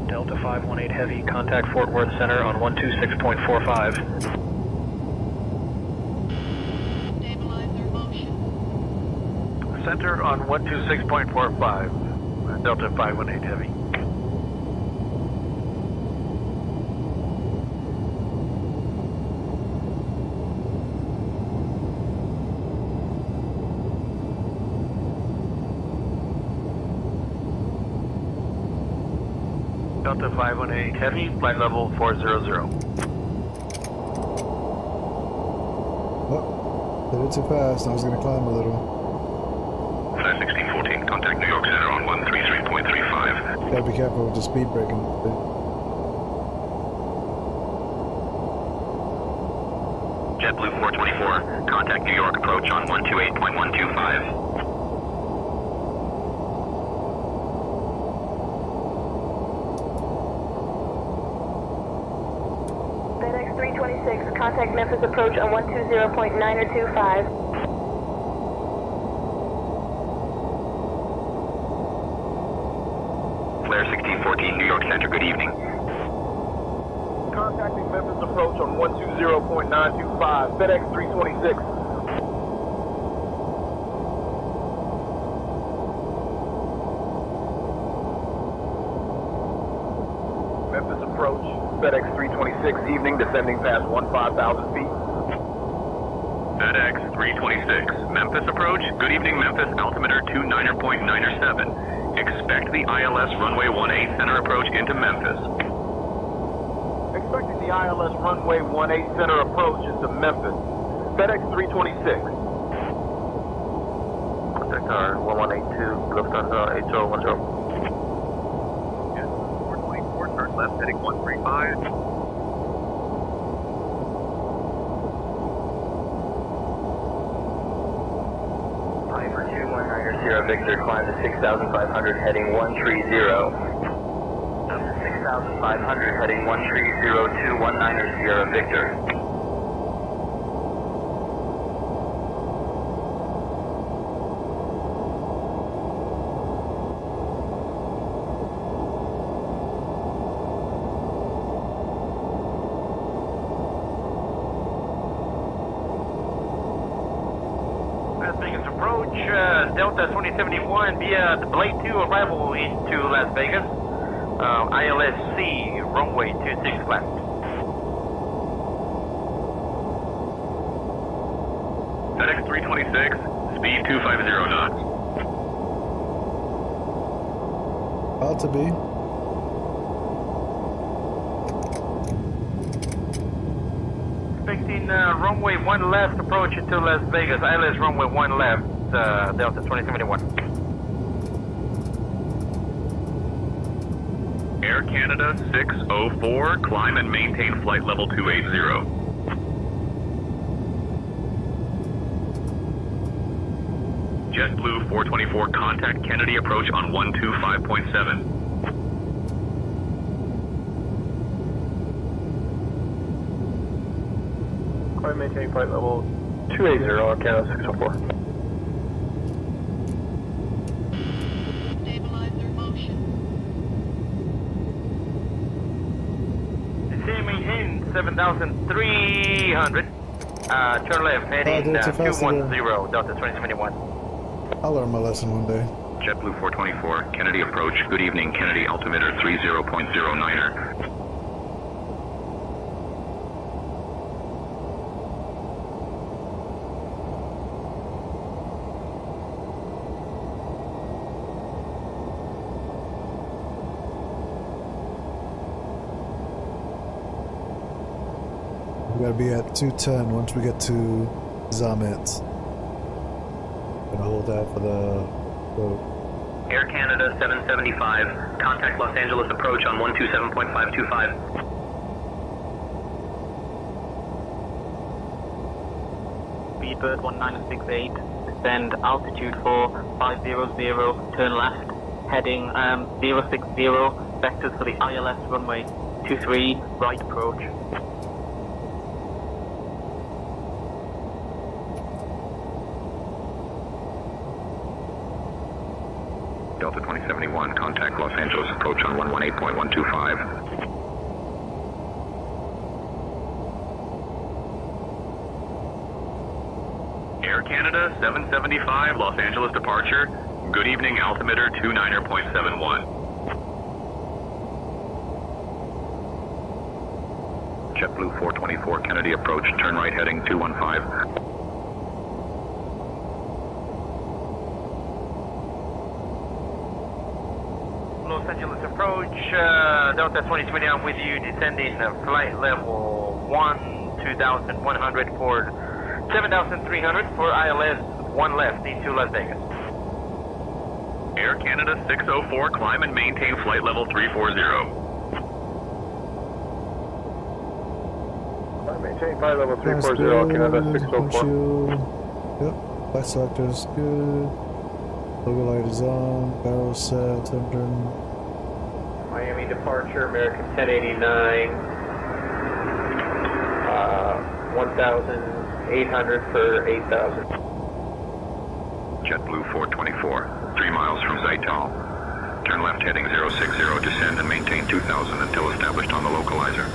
Delta 518 Heavy, contact Fort Worth Center on 126.45. Center on 126.45, Delta 518 Heavy. Delta 518 Heavy, flight level 400. Oh, did it too fast. I was going to climb a little. Flight 1614, contact New York Center on 133.35. Gotta be careful with the speed breaking. JetBlue 424, contact New York approach on 128.125. FedEx 326, contact Memphis approach on 120.925. Flare 1614, New York Center, good evening. Contacting Memphis approach on 120.925, FedEx 326. Memphis approach, FedEx 326, evening, descending past 15,000 feet. FedEx 326, Memphis approach, good evening Memphis, altimeter 29.97. Expect the ILS runway 18 center approach into Memphis. Expecting the ILS runway 18 center approach into Memphis. FedEx 326. Contact our 1182, Lufthansa 8010. Yes, 424, turn left, heading 135. Sierra Victor, climb to 6,500, heading 130. Up to 6,500, heading 130, 219er Sierra Victor. Las Vegas approach, Delta 2071 via the Blade 2 arrival into Las Vegas. ILSC, runway 26 left. FedEx 326, speed 250 knots. About to be. Expecting runway 1 left approach into Las Vegas. ILS runway 1 left, Delta 2071. Air Canada 604, climb and maintain flight level 280. JetBlue 424, contact Kennedy approach on 125.7. Climb maintain flight level 280 on Canada 604. Descend maintain 7,300. Turn left, heading 210, Delta 2071. I'll learn my lesson one day. JetBlue 424, Kennedy approach, good evening, Kennedy altimeter 30.09er. We gotta be at 210 once we get to Zamet. Gonna hold out for the boat. Air Canada 775, contact Los Angeles approach on 127.525. Speedbird 1968, descend altitude for 500, turn left, heading 060, vectors for the ILS runway 23, right approach. Delta 2071, contact Los Angeles approach on 118.125. Air Canada 775, Los Angeles departure. Good evening, altimeter 29.71. JetBlue 424, Kennedy approach, turn right heading 215. Los Angeles approach, Delta 2020 with you, descending flight level 2100 for 7,300 for ILS 1 left into Las Vegas. Air Canada 604, climb and maintain flight level 340. Maintain flight level 340, Canada 604. Yep, flight selector is good. Logo light is on, barrel set, temperature. Miami departure, American 1089. 1,800 for 8,000. JetBlue 424, 3 miles from Zaital. Turn left heading 060, descend and maintain 2,000 until established on the localizer.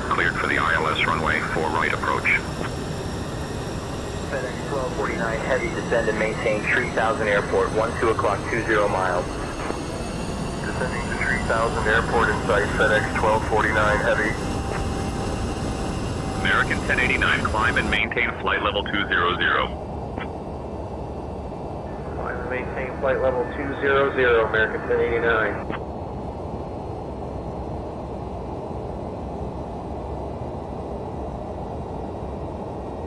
Cleared for the ILS runway 4 right approach. FedEx 1249 heavy, descend and maintain 3000 airport, 12 o'clock 20 miles. Descending to 3000 airport in sight, FedEx 1249 heavy. American 1089, climb and maintain flight level 200. Climb and maintain flight level 200, American 1089.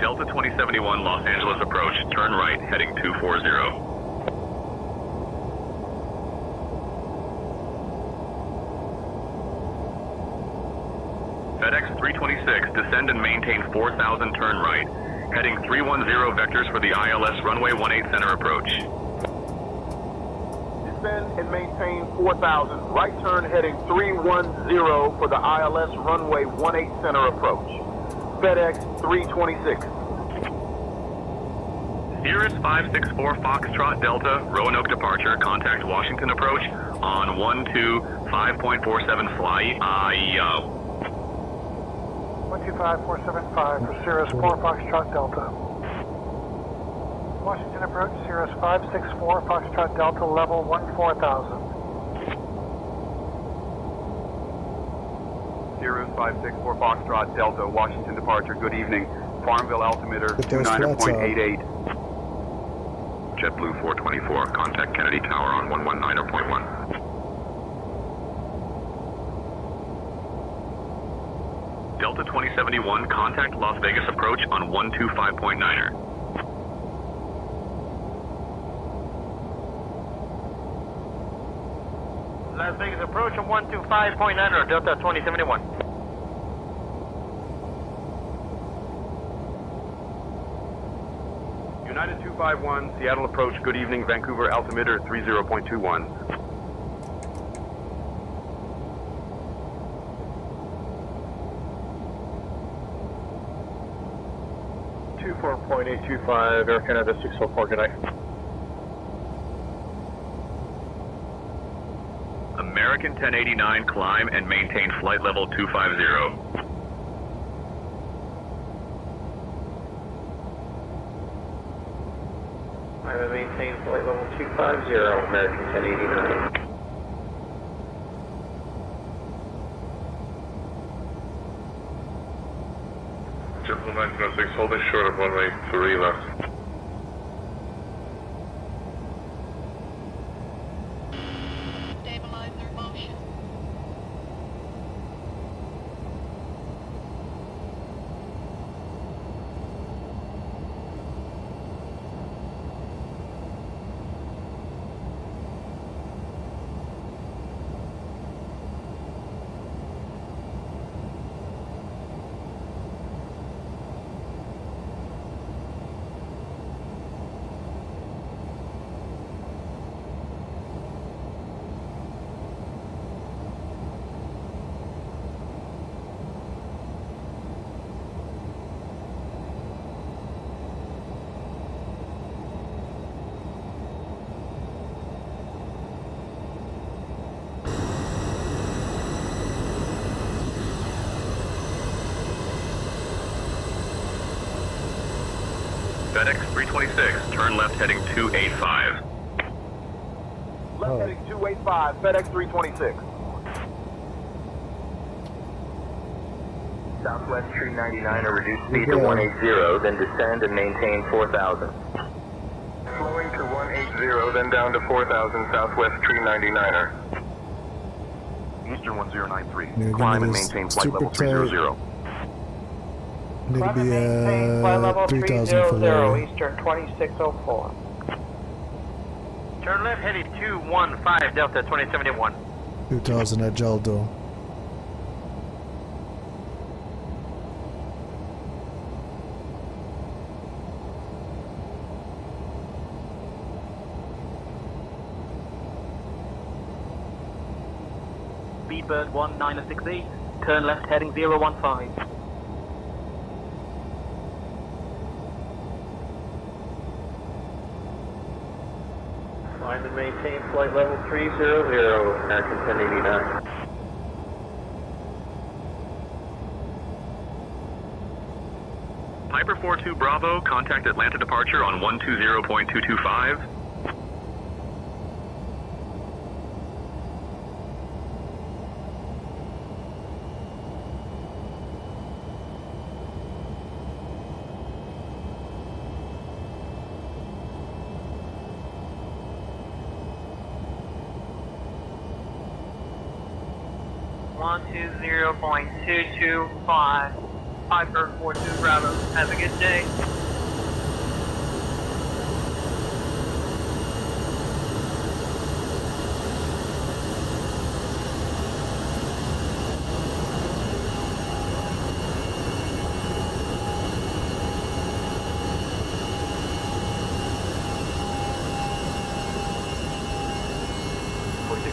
Delta 2071, Los Angeles approach, turn right, heading 240. FedEx 326, descend and maintain 4,000, turn right, heading 310 vectors for the ILS runway 18 center approach. Descend and maintain 4,000, right turn heading 310 for the ILS runway 18 center approach. FedEx 326. Cirrus 564 Foxtrot Delta, Roanoke departure, contact Washington approach on 125.47 fly, 125.475 for Cirrus 4 Foxtrot Delta. Washington approach, Cirrus 564 Foxtrot Delta, level 14,000. Cirrus 564 Foxtrot Delta, Washington departure, good evening. Farmville altimeter 29.88. JetBlue 424, contact Kennedy Tower on 119.1. Delta 2071, contact Las Vegas approach on 125.9er. Las Vegas approach on 125.9, Delta 2071. United 251, Seattle approach, good evening. Vancouver altimeter 30.21. .825, Air Canada 604, good night. American 1089, climb and maintain flight level 250. I will maintain flight level 250, American 1089. JetBlue 1906, holding short of runway 3 left. Stabilizer motion. FedEx 326, turn left heading 285. Left heading 285, FedEx 326. Southwest Tree 99 or reduce speed to 180, then descend and maintain 4,000. Slowing to 180, then down to 4,000, Southwest Tree 99er. Eastern 1093. Yeah, Climb and maintain flight level 300. Need to be flight level 3,000 for 300, Larry. Eastern 2604. Turn left heading 215 Delta 2071. 2,000 at Jaldo. Speedbird 1968, turn left heading 015. Climb and maintain flight level 300, American 1089. Piper 42 Bravo, contact Atlanta departure on 120.225. .225 Piper 42 Bravo. Have a good day.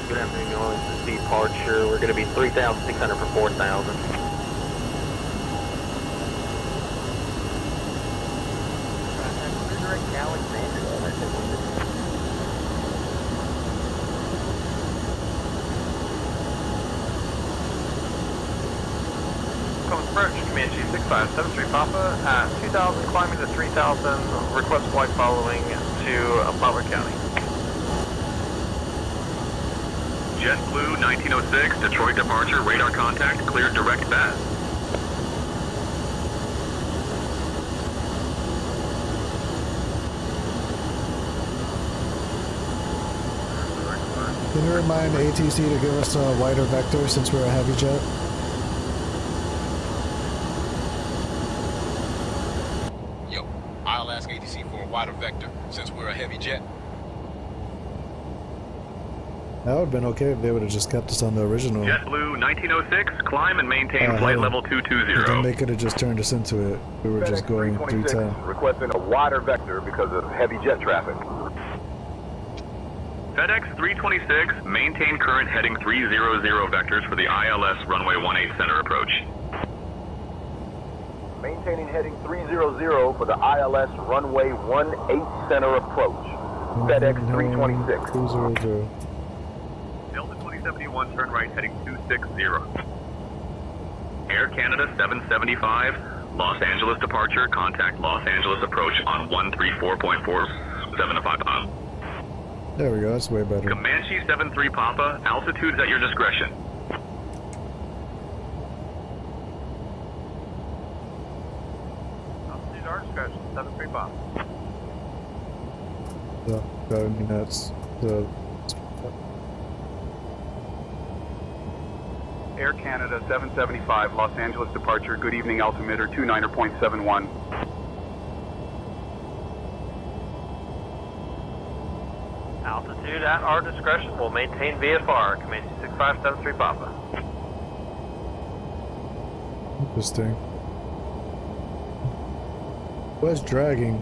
Good afternoon, New Orleans. This is departure. We're going to be 3,600 for 4,000. Approach, Comanche 6573 Papa at 2,000, climbing to 3,000, request flight following to Butler County. JetBlue 1906, Detroit departure, radar contact, cleared direct path. Can you remind ATC to give us a wider vector since we're a heavy jet? Yo, I'll ask ATC for a wider vector since we're a heavy jet. That would have been okay if they would have just kept us on the original. JetBlue 1906, climb and maintain flight level 220. Then they could have just turned us into it. We were just going 310. Requesting a wider vector because of heavy jet traffic. FedEx 326, maintain current heading 300 vectors for the ILS runway 18 center approach. Maintaining heading 300 for the ILS runway 18 center approach. FedEx 326. 200. Delta 2071, turn right heading 260. Air Canada 775, Los Angeles departure, contact Los Angeles approach on 134.475. There we go, that's way better. Comanche 73 Papa, altitudes at your discretion. Altitude our discretion, 73 Papa. Yeah, I mean that's the... Air Canada 775, Los Angeles departure, good evening, altimeter 29.71. Altitude at our discretion. We'll maintain VFR. Comanche 6573 Papa. Interesting. Was dragging.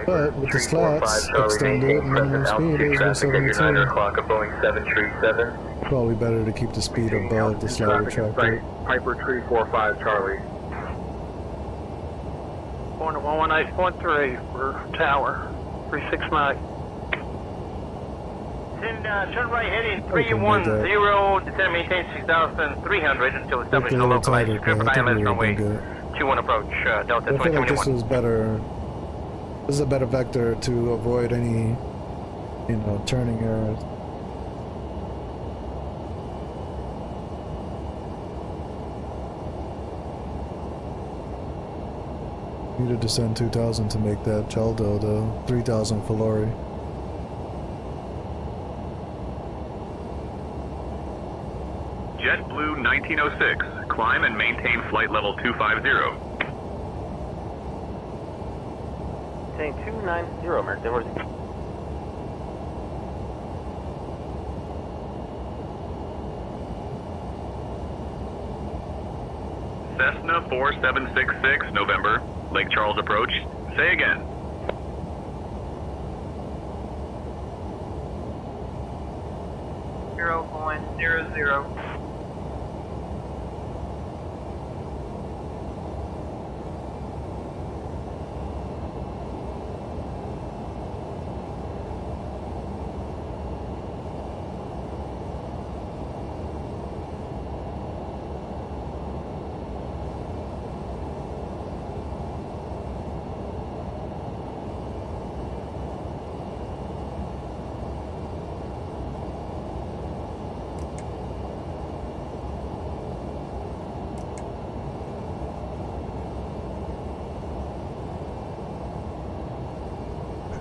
But with the slats extended, minimum speed is 172. Probably better to keep the speed above the slat retractor. Piper 345 Charlie. 118.3 for tower. 369. Turn right heading 310, descend maintain 6,300 until establishing a localized strip for ILS runway 21 approach, Delta I feel like 2021. this is better. This is a better vector to avoid any, turning errors. Need to descend 2,000 to make that Jaldo, though. 3,000 for Lori. JetBlue 1906, climb and maintain flight level 250. Saying 290, American. Where's it? Cessna 4766, November, Lake Charles approach. Say again. .00.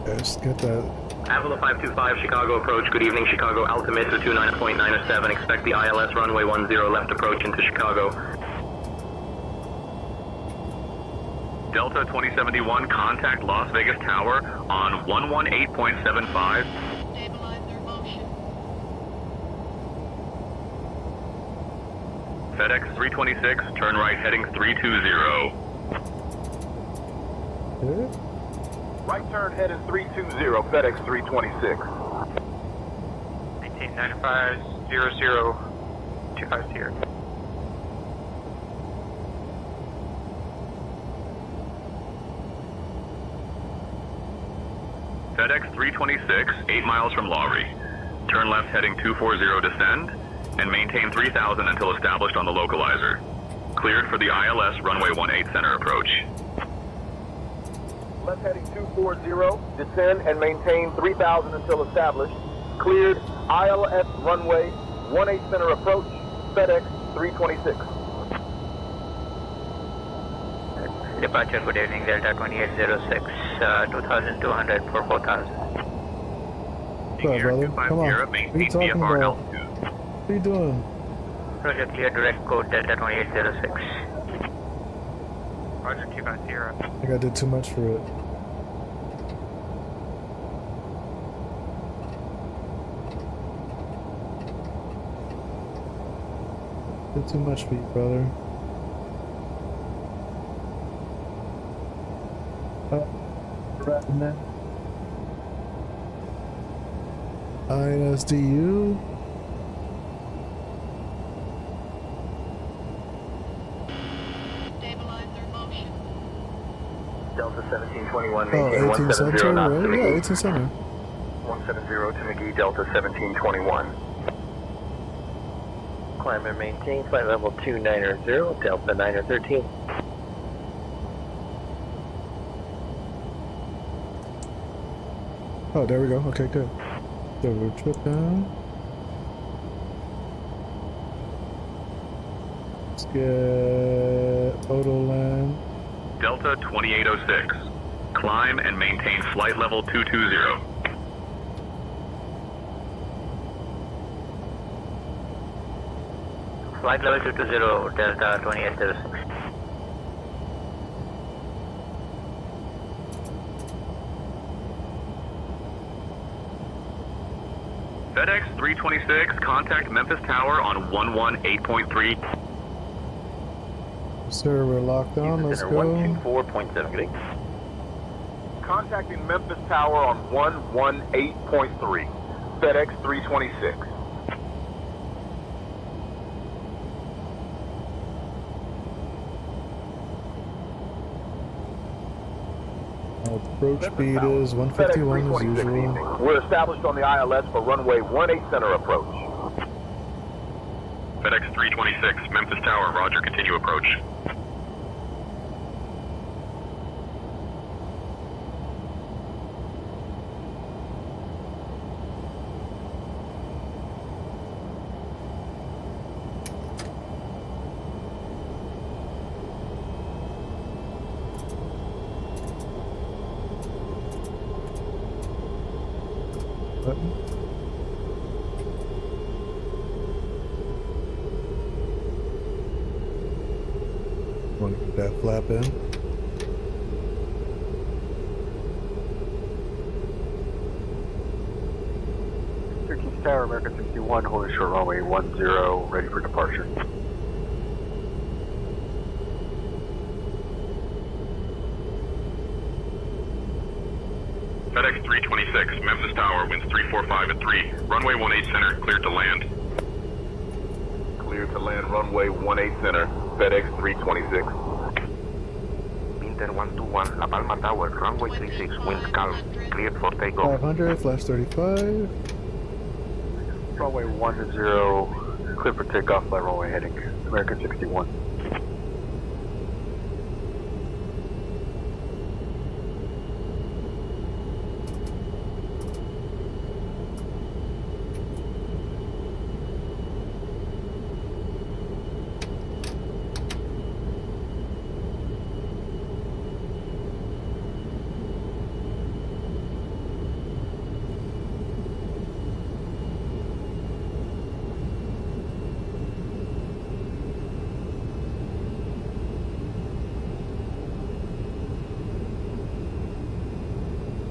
Let's get that. Avila 525, Chicago approach. Good evening, Chicago. Altimeter 29.907. Expect the ILS runway 10 left approach into Chicago. Delta 2071, contact Las Vegas Tower on 118.75. FedEx 326, turn right heading 320. Right turn heading 320, FedEx 326. 199500 250. FedEx 326, 8 miles from Lowry. Turn left heading 240, descend, and maintain 3000 until established on the localizer. Cleared for the ILS runway 18 center approach. Left heading 240, descend and maintain 3000 until established. Cleared, ILS runway 18 center approach, FedEx 326. Departure, good evening, Delta 2806, 2200 for 4000. What's up, brother? Come on. What are you talking about? What are you doing? Project clear, direct code Delta 2806. Roger 250. I think I did too much for it. Did too much for you, brother. ISDU. Delta 1721, Oh, maintain 18 170 center, knots right? to Yeah, McGee. 18 center. 170 to McGee, Delta 1721. Climb and maintain flight level 290, Delta 913. Oh, there we go. Okay, good. So we're trip down. Let's get auto land. Delta 2806, climb and maintain flight level 220. Flight level 220, Delta 2806. FedEx 326, contact Memphis Tower on 118.3. Sir, we're locked on. Let's go. 124.7. Contacting Memphis Tower on 118.3, FedEx 326. Approach speed is 151 as usual. We're established on the ILS for runway 18 center approach. FedEx 326, Memphis Tower, roger, continue approach. want to get that flap in. Tower, American 61, holding short runway 10, ready for departure. FedEx 326, Memphis Tower, winds 345 at 3, runway 18 center, cleared to land. Cleared to land, runway 18 center, FedEx 326. Inter 121, La Palma Tower, runway 36, winds calm, cleared for takeoff. 500, flash 35. Runway 10, clear for takeoff by runway heading, American 61.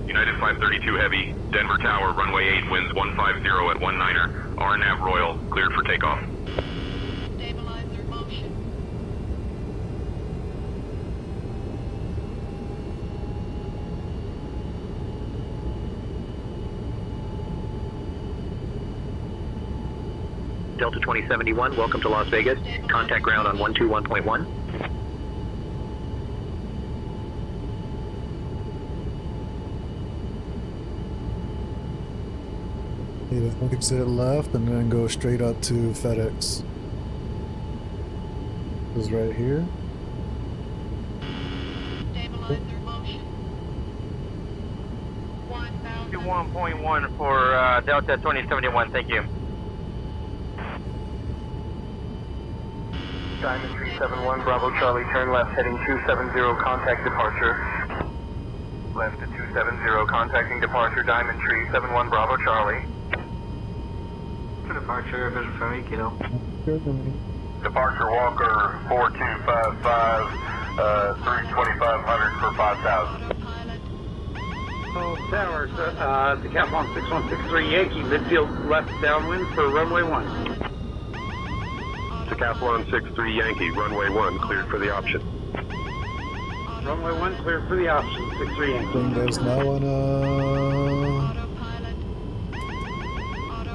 United 532 Heavy, Denver Tower, runway 8, winds 150 at 19er, RNAV Royal, cleared for takeoff. Stabilizer motion. Delta 2071, welcome to Las Vegas. Contact ground on 121.1. Exit left and then go straight up to FedEx. Is right here. Stabilizer motion. 1.1 for Delta 2071, thank you. Diamond 371, Bravo Charlie, turn left, heading 270, contact departure. Left to 270, contacting departure, Diamond Tree, 71, Bravo Charlie. For departure, vision from Kilo. Departure Walker 4255, 32500 for 5,000. Oh, towers, Decathlon 6163 Yankee, midfield left downwind for runway 1. Decathlon 63 Yankee, runway 1, cleared for the option. Runway 1 cleared for the option, 63 Yankee. Thing does not wanna.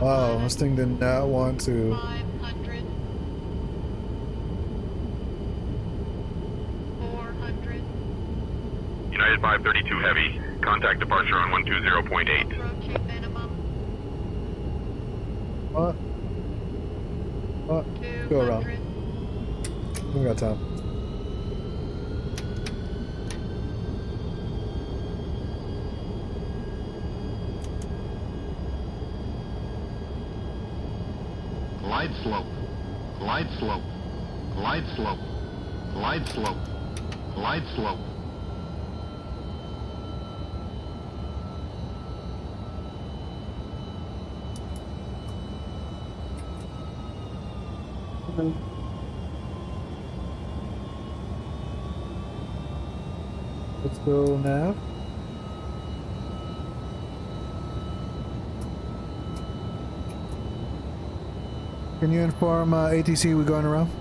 Wow, this thing did not want to. 500. 400. United 532 Heavy, contact departure on 120.8. Approaching minimum. What? What? Go around. We got time. Glide slope, glide slope, glide slope, glide slope, glide slope. Let's go nav. Can you inform ATC we're going around?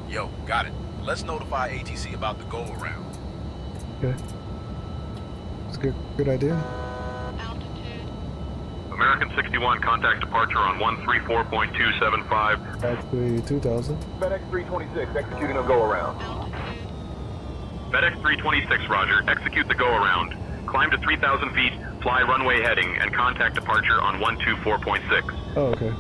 Yo, got it. Let's notify ATC about the go around. Okay. That's a good idea. American 61, contact departure on 134.275. That's the 2000. FedEx 326, executing a go around. FedEx 326, roger. Execute the go around. Climb to 3,000 feet, fly runway heading, and contact departure on 124.6. Oh, okay.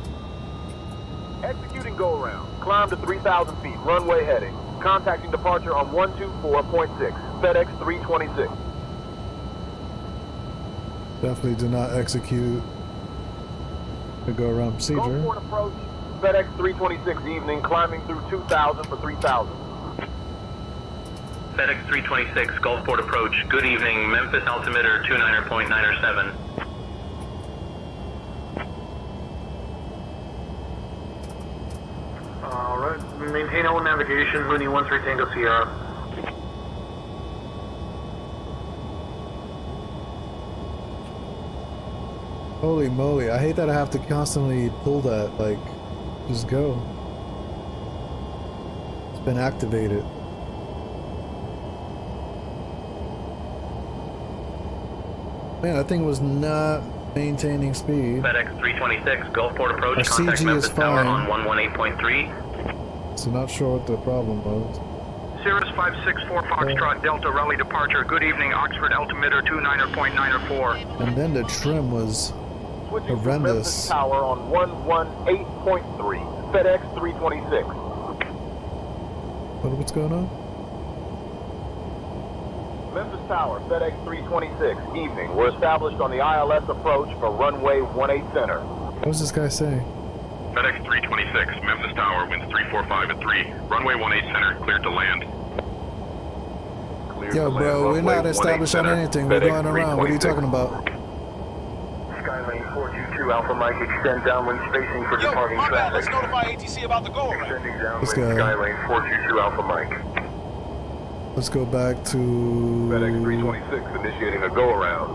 Executing go around. Climb to 3,000 feet, runway heading. Contacting departure on 124.6. FedEx 326. Definitely do not execute the go around procedure. Gulfport approach. FedEx 326 evening, climbing through 2,000 for 3,000. FedEx 326, Gulfport approach. Good evening, Memphis altimeter 29.907. Maintain all navigation, Mooney 13 Tango Sierra. Holy moly, I hate that I have to constantly pull that, like, just go. It's been activated. Man, that thing was not maintaining speed. FedEx 326, Gulfport approach, Our contact CG Memphis is Tower fine. on 118.3. So not sure what the problem was. Cirrus 564 Foxtrot Delta rally departure. Good evening, Oxford altimeter 29.904. And then the trim was Switching to Memphis horrendous. Tower on 118.3. FedEx 326. What's going on? Memphis Tower, FedEx 326, evening. We're established on the ILS approach for runway 18 center. What was this guy saying? FedEx 326, Memphis Tower, winds 345 at 3. Runway 18 center, cleared to land. Yo, bro, we're not established on anything. We're going around. What are you talking about? Skylane 422 Alpha Mike, extend downwind spacing for departing My bad, let's traffic. notify ATC about the go around. Extending downwind, This guy. Skylane 422 Alpha Mike. Let's go back to FedEx 326 initiating a go-around.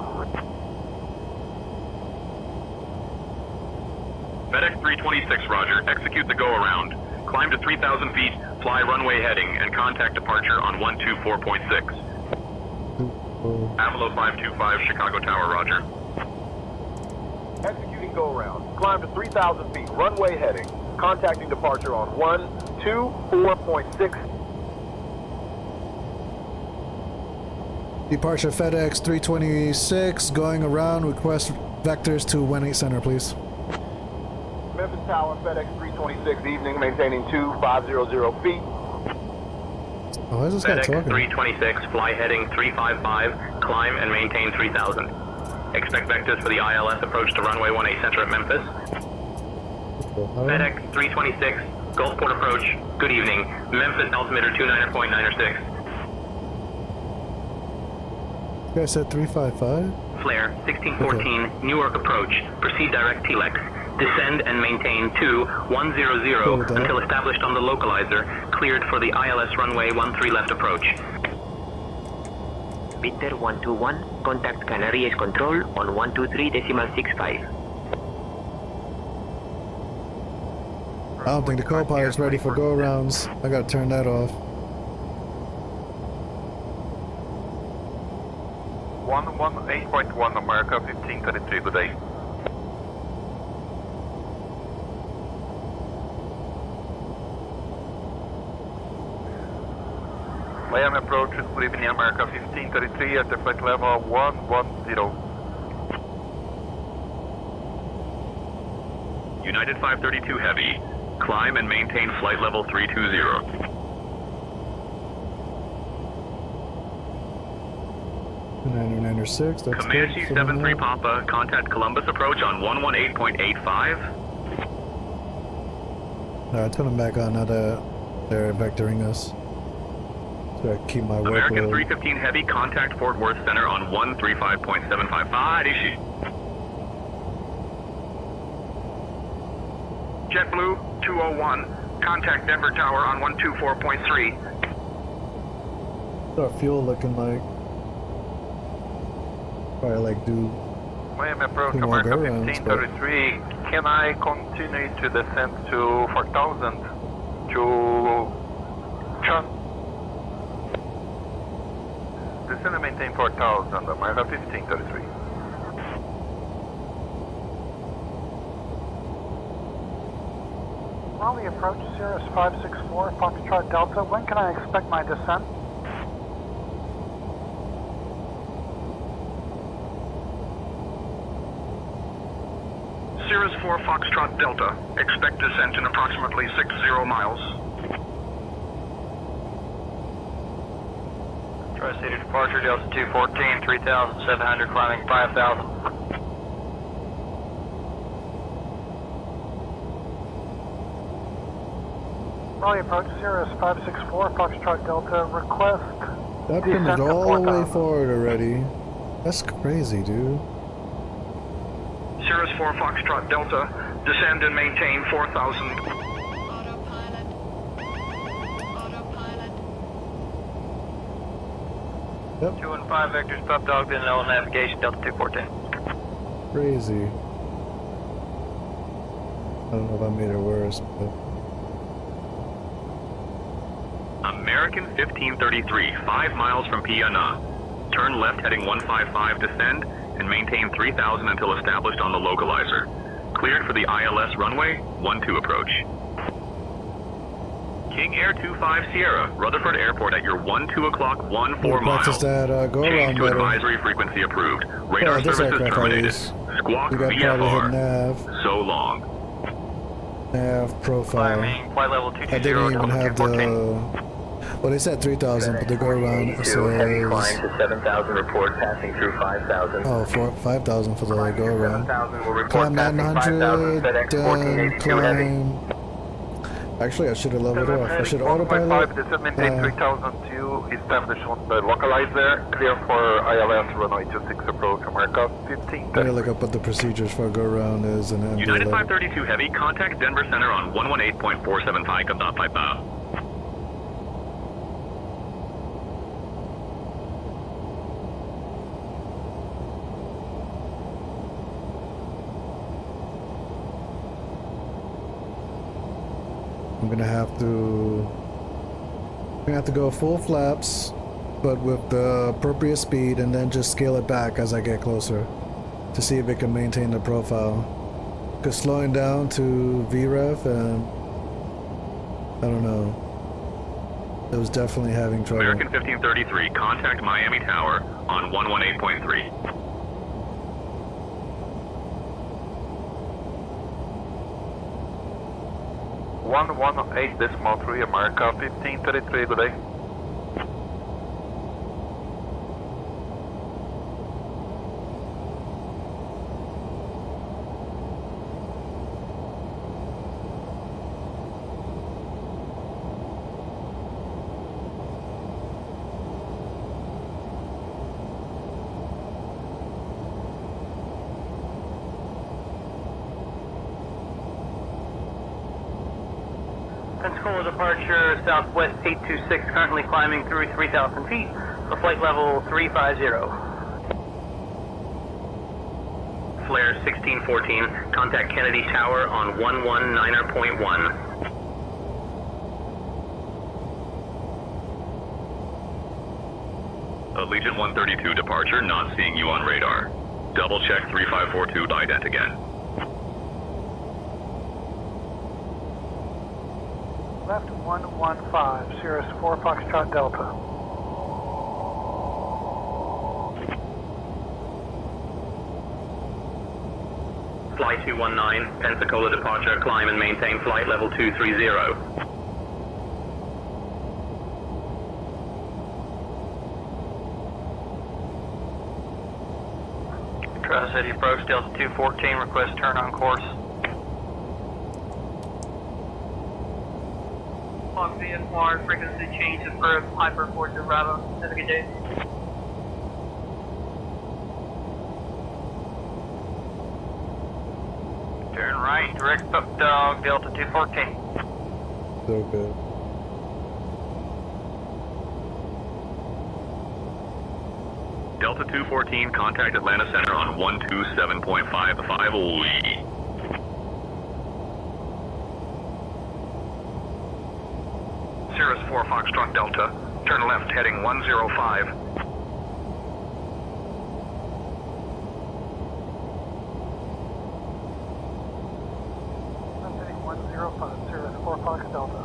FedEx 326, roger. Execute the go-around. Climb to 3,000 feet, fly runway heading, and contact departure on 124.6. Avalo 525, Chicago Tower, roger. Executing go-around. Climb to 3,000 feet, runway heading. Contacting departure on 124.6. Departure FedEx 326, going around, request vectors to 18 center, please. Memphis Tower, FedEx 326, evening, maintaining 2500 feet. Oh, why is this guy FedEx talking? 326, fly heading 355, climb and maintain 3000. Expect vectors for the ILS approach to runway 18 center at Memphis. FedEx 326, Gulfport approach, good evening. Memphis altimeter 29.906. You guys said 355? Flare 1614, Newark approach, proceed direct TLEX. Descend and maintain 2100 until established on the localizer, cleared for the ILS runway 13 left approach. Peter 121, contact Canarias Control on 123.65. I don't think the co-pilot's ready for go-arounds. I gotta turn that off. 118.1 America 1533, good day. Miami approach, good evening America 1533 at the flight level 110. United 532 Heavy, climb and maintain flight level 320. Six. That's Comanche 73 Papa, contact Columbus approach on 118.85. Alright, turn them back on now that they're vectoring us. So I keep my American workload. 315 Heavy, contact Fort Worth Center on 135.755. Issue. JetBlue 201, contact Denver Tower on 124.3. What's our fuel looking like? Probably like do Miami approach, two more America go-rounds, but 1533. Can I continue to descend to 4000 to descend and maintain 4000, America 1533. Raleigh approach, Cirrus 564, Foxtrot Delta. When can I expect my descent? Cirrus 4 Foxtrot Delta, expect descent in approximately 60 miles. Tri-City departure, Delta 214, 3,700, climbing 5,000. Raleigh approach, Cirrus 564, Foxtrot Delta. Request that pin is descent to all the way 4000. forward already. That's crazy, dude. Cirrus 4 Foxtrot Delta, descend and maintain 4,000. Yep. 215 Vector's Pup Dog, then L navigation, Delta 214. Crazy. I don't know if I made it worse, but... American 1533, 5 miles from Piana. Turn left heading 155, descend, and maintain 3000 until established on the localizer. Cleared for the ILS runway, 12 approach. King Air 25 Sierra, Rutherford Airport at your 12 o'clock 14 miles. That, go Change around to better. advisory frequency approved. Radar this services aircraft terminated. Squawk you got probably hit VFR. nav. So long. Nav profile. Climbing, flight level 220, I didn't even have the... 214. Well, they said 3,000, but the go around says... Heavy climb to 7,000, report passing through 5,000. Oh, 5,000 for the go around. 7,000 will report Climb passing 900, 5,000, FedEx then 1482 heavy. climb... Actually, I should have leveled off. I should autopilot. Maintain 3002, established on the localizer, clear for ILS runway 26 approach, America 15. I gotta look up what the procedures for a go around is and then United 532 Heavy, contact Denver Center on 118.475 Kappa. 'm gonna have to go full flaps, but with the appropriate speed, and then just scale it back as I get closer to see if it can maintain the profile. Because slowing down to VREF and I don't know, it was definitely having trouble. American 1533, contact Miami Tower on 118.3. One 118.3, America 1533, good day. Pensacola departure, Southwest 826, currently climbing through 3,000 feet for flight level 350. Flare 1614, contact Kennedy Tower on 119.1. Allegiant 132 departure, not seeing you on radar. Double check 3542 ident again. Left 115, Cirrus 4 Foxtrot Delta. Flight 219, Pensacola departure, climb and maintain flight level 230. Tri-City approach, Delta 214, request turn on course. On VFR, frequency change to first Hyper 40 Bravo. Have a good day. Turn right, direct Pup Dog, Delta 214. So good. Delta 214, contact Atlanta Center on 127.55. Cirrus 4 Foxtrot Delta, turn left heading 105. Left heading 105, Cirrus 4 Fox Delta.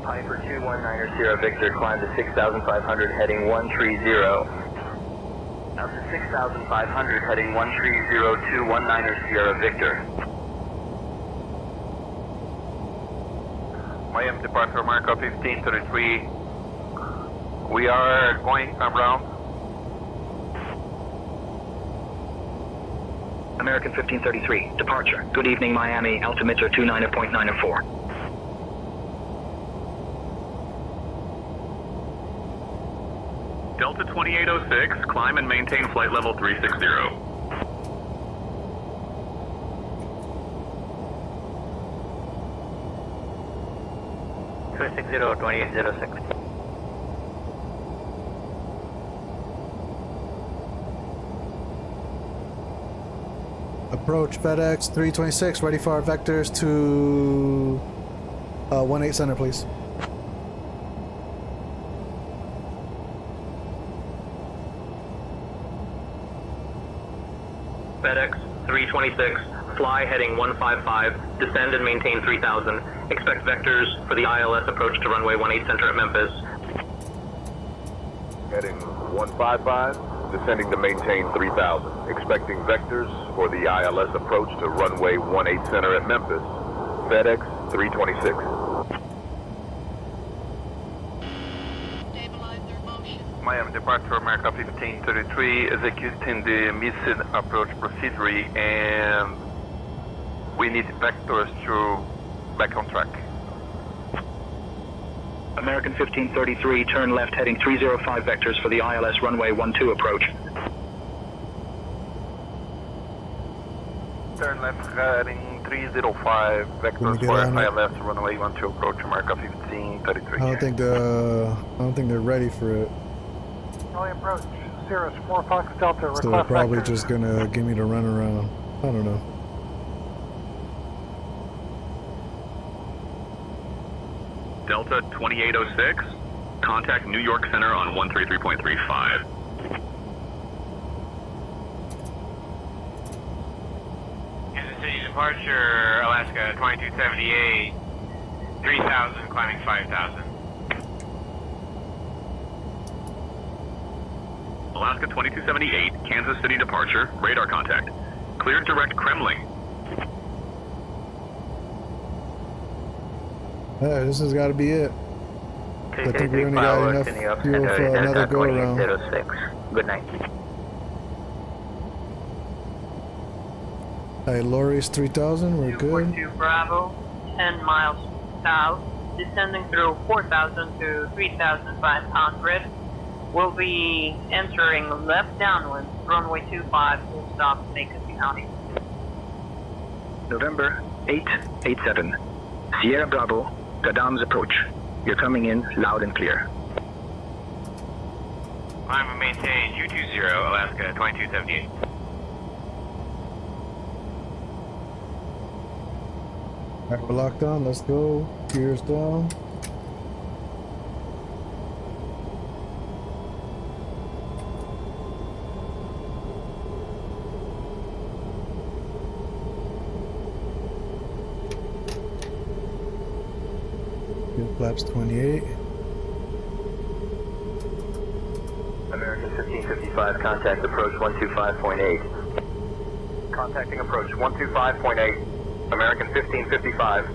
Piper 219er Sierra Victor, climb to 6,500, heading 130. Out to 6,500, heading 130, 219er Sierra Victor. Miami departure America 1533. We are going around. American 1533, departure. Good evening, Miami, altimeter 29.904. Delta 2806, climb and maintain flight level 360. 260-2806. Approach FedEx 326, ready for our vectors to 18 center, please. FedEx 326, fly heading 155, descend and maintain 3000. Expect vectors for the ILS approach to runway 18 center at Memphis. Heading 155, descending to maintain 3000. Expecting vectors for the ILS approach to runway 18 center at Memphis. FedEx 326. Miami departure America 1533, executing the missing approach procedure, and we need vectors to back on track. American 1533, turn left heading 305 vectors for the ILS runway 12 approach. Turn left heading 305 vectors for ILS runway 12 approach America 1533. I don't think they're ready for it. Early approach, Cirrus 4 Fox Delta, So they're probably just gonna give me the run around. I don't know. Delta 2806, contact New York Center on 133.35. Kansas City departure, Alaska 2278, 3000, climbing 5000. Alaska 2278, Kansas City departure, radar contact. Cleared direct Kremlin. Yeah, this has got to be it. I think we only got enough fuel for another go around. Good night. Hey, Lori's 3000, we're good. 242 Bravo, 10 miles south, descending through 4000 to 3500. We'll be entering left downwind, runway 25, full stop, Macon County. November 887, Sierra Bravo, Gadam's approach. You're coming in loud and clear. Climb and maintain U20, Alaska 2278. Alright, we're locked on, let's go. Gears down. Flaps 28. American 1555, contact approach 125.8. Contacting approach 125.8. American 1555.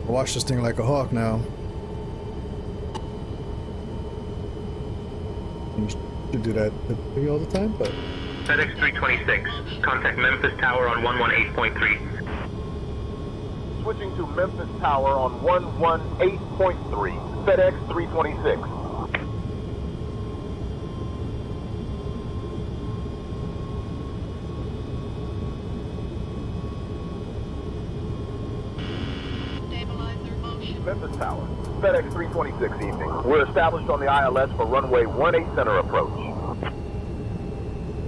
Watch this thing like a hawk now. You should do that maybe all the time, but... FedEx 326, contact Memphis Tower on 118.3. Switching to Memphis Tower on 118.3. FedEx 326. Memphis Tower, FedEx 326 evening. We're established on the ILS for runway 18 center approach.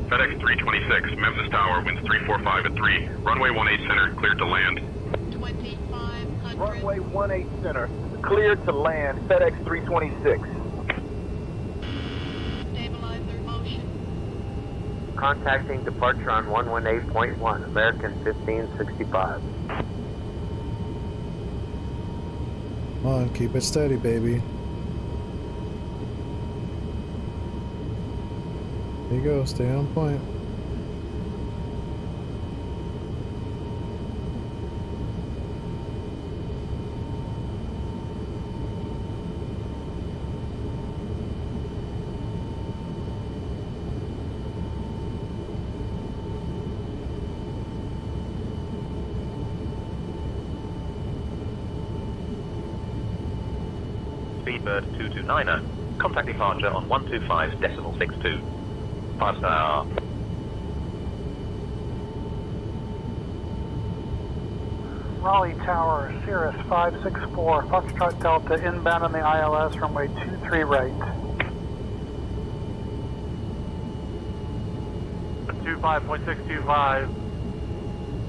FedEx 326, Memphis Tower, winds 345 at 3. Runway 18 center, cleared to land. 2500. Runway 18 center, cleared to land, FedEx 326. Stabilizer motion. contacting departure on 118.1, American 1565. Come on, keep it steady, baby. There you go, stay on point. Speedbird 229er, contact departure on 125.62. 5-star. Raleigh Tower, Cirrus 564, Foxtrot Delta, inbound on the ILS, runway 23 right. 25.625,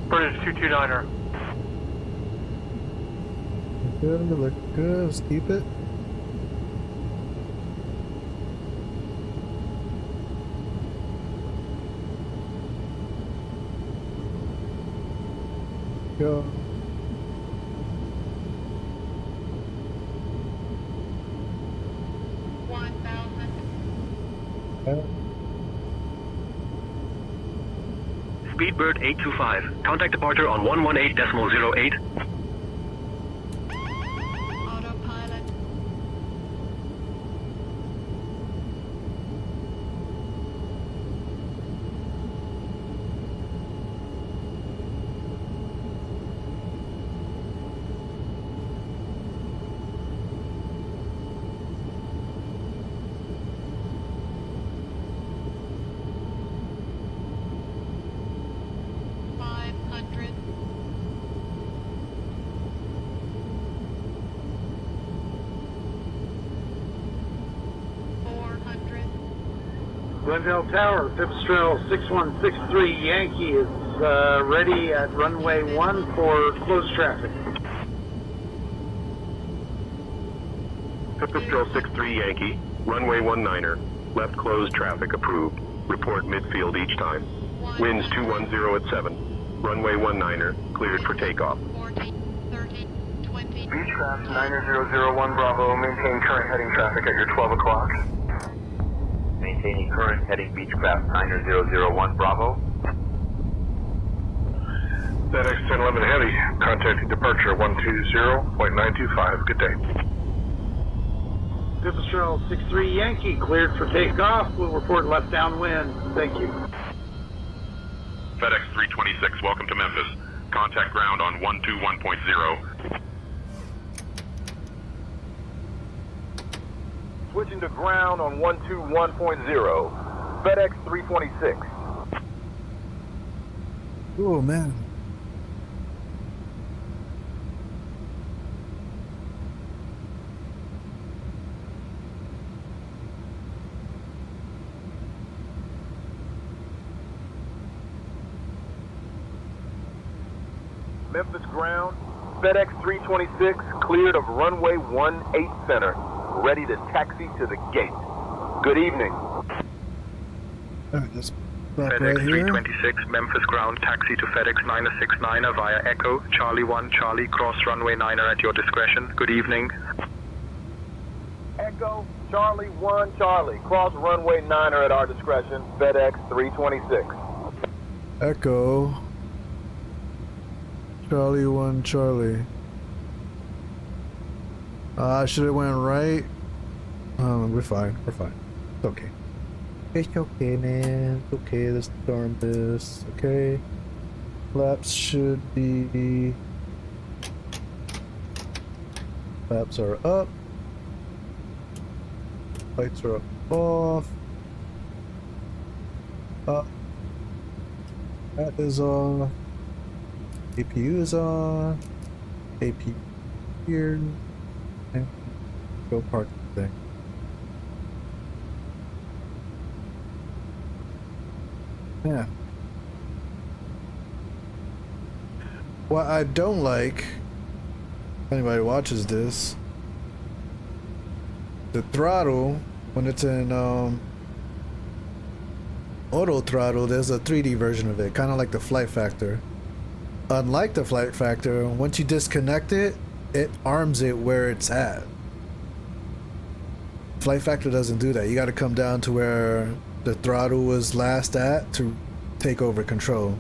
British 229er. Look good, let's keep it. Go. Speedbird 825, contact departure on 118.08. Glendale Tower, Pipistrel 6163 Yankee is ready at runway 1 for closed traffic. Pipistrel 63 Yankee, runway 19er, left closed traffic approved. Report midfield each time. Winds 210 at 7. Runway 19er, cleared for takeoff. Beechcraft 9001 Bravo, maintain current heading traffic at your 12 o'clock. Maintaining current heading Beechcraft 9001 Bravo. FedEx 1011 Heavy, contacting departure 120.925. Good day. Pipistrel 63 Yankee, cleared for takeoff. We'll report left downwind. Thank you. FedEx 326, welcome to Memphis. Contact ground on 121.0. Switching to ground on 121.0. FedEx 326. Oh, man. Memphis ground. FedEx 326 cleared of runway 18 center. Ready to taxi to the gate. Good evening. Just FedEx right 326, Memphis ground, taxi to FedEx 969er via Echo, Charlie 1, Charlie, cross runway 9er at your discretion. Good evening. Echo, Charlie 1, Charlie, cross runway 9er at our discretion. FedEx 326. Echo. Charlie 1, Charlie. I should have went right. We're fine. We're fine. It's okay. It's okay, man. It's okay. Let's storm this. Okay. Flaps should be. Flaps are up. Lights are up. Off. Up. That is on. APU is on. APU here. And go park the thing. Yeah. What I don't like, if anybody watches this, the throttle when it's in auto throttle, there's a 3D version of it, kind of like the flight factor. Unlike the flight factor, once you disconnect it, it arms it where it's at. Flight factor doesn't do that. You got to come down to where the throttle was last at to take over control,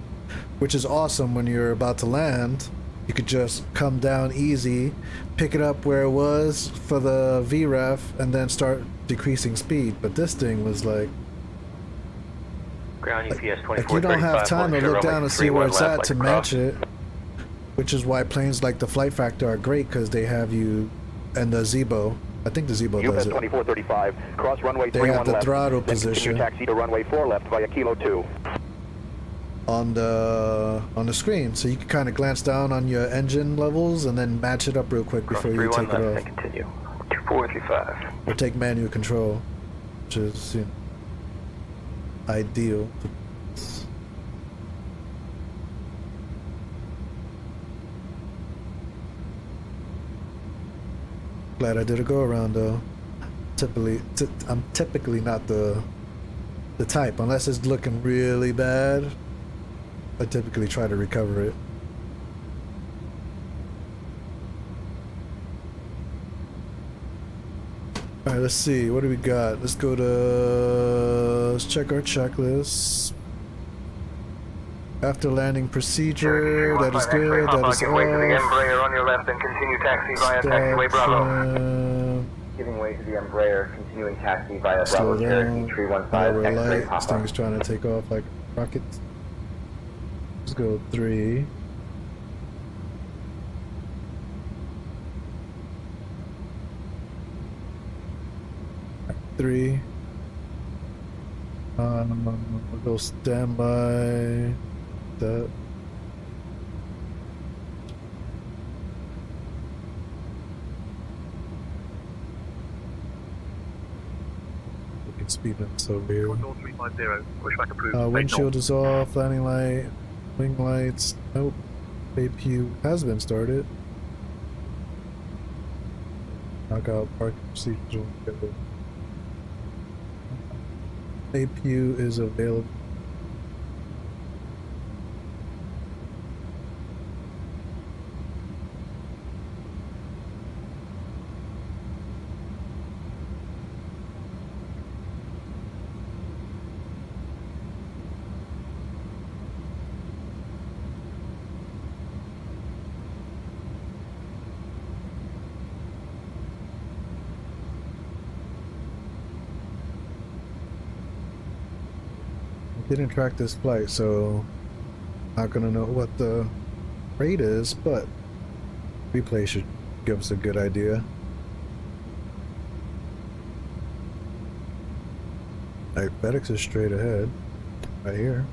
which is awesome when you're about to land. You could just come down easy, pick it up where it was for the VREF, and then start decreasing speed. But this thing was like, ground UPS 2435. like you don't have time to look down and see where it's at to match it, which is why planes like the flight factor are great, because they have you, and the Zebo. I think the Zebo does it. 2435, cross runway 31 left. They have the throttle position. Taxi to runway 4 left via Kilo 2. On the screen, so you can kind of glance down on your engine levels and then match it up real quick before you take it off. And continue. 2435. Or take manual control, which is, you know, ideal. Glad I did a go around though. I'm typically not the type, unless it's looking really bad. I typically try to recover it. All right, let's see. What do we got? Let's go to. Let's check our checklist. After landing procedure, that is good. That is Give way to the off. Embraer on your left and continue taxi via taxiway Bravo. Giving way to the Embraer, continuing taxi via Slow Bravo Cherokee down. 315. Lower X-ray light. This pop-up. thing's trying to take off like a rocket. Let's go 3. Three. We'll go standby. That. We can speed up so weird. North 350, pushback approved. Windshield is off. Landing light. Wing lights. Nope. APU has been started. Knockout parking procedure. APU is available. Didn't track this flight, so not gonna know what the rate is, but replay should give us a good idea. Alright, FedEx is straight ahead, right here.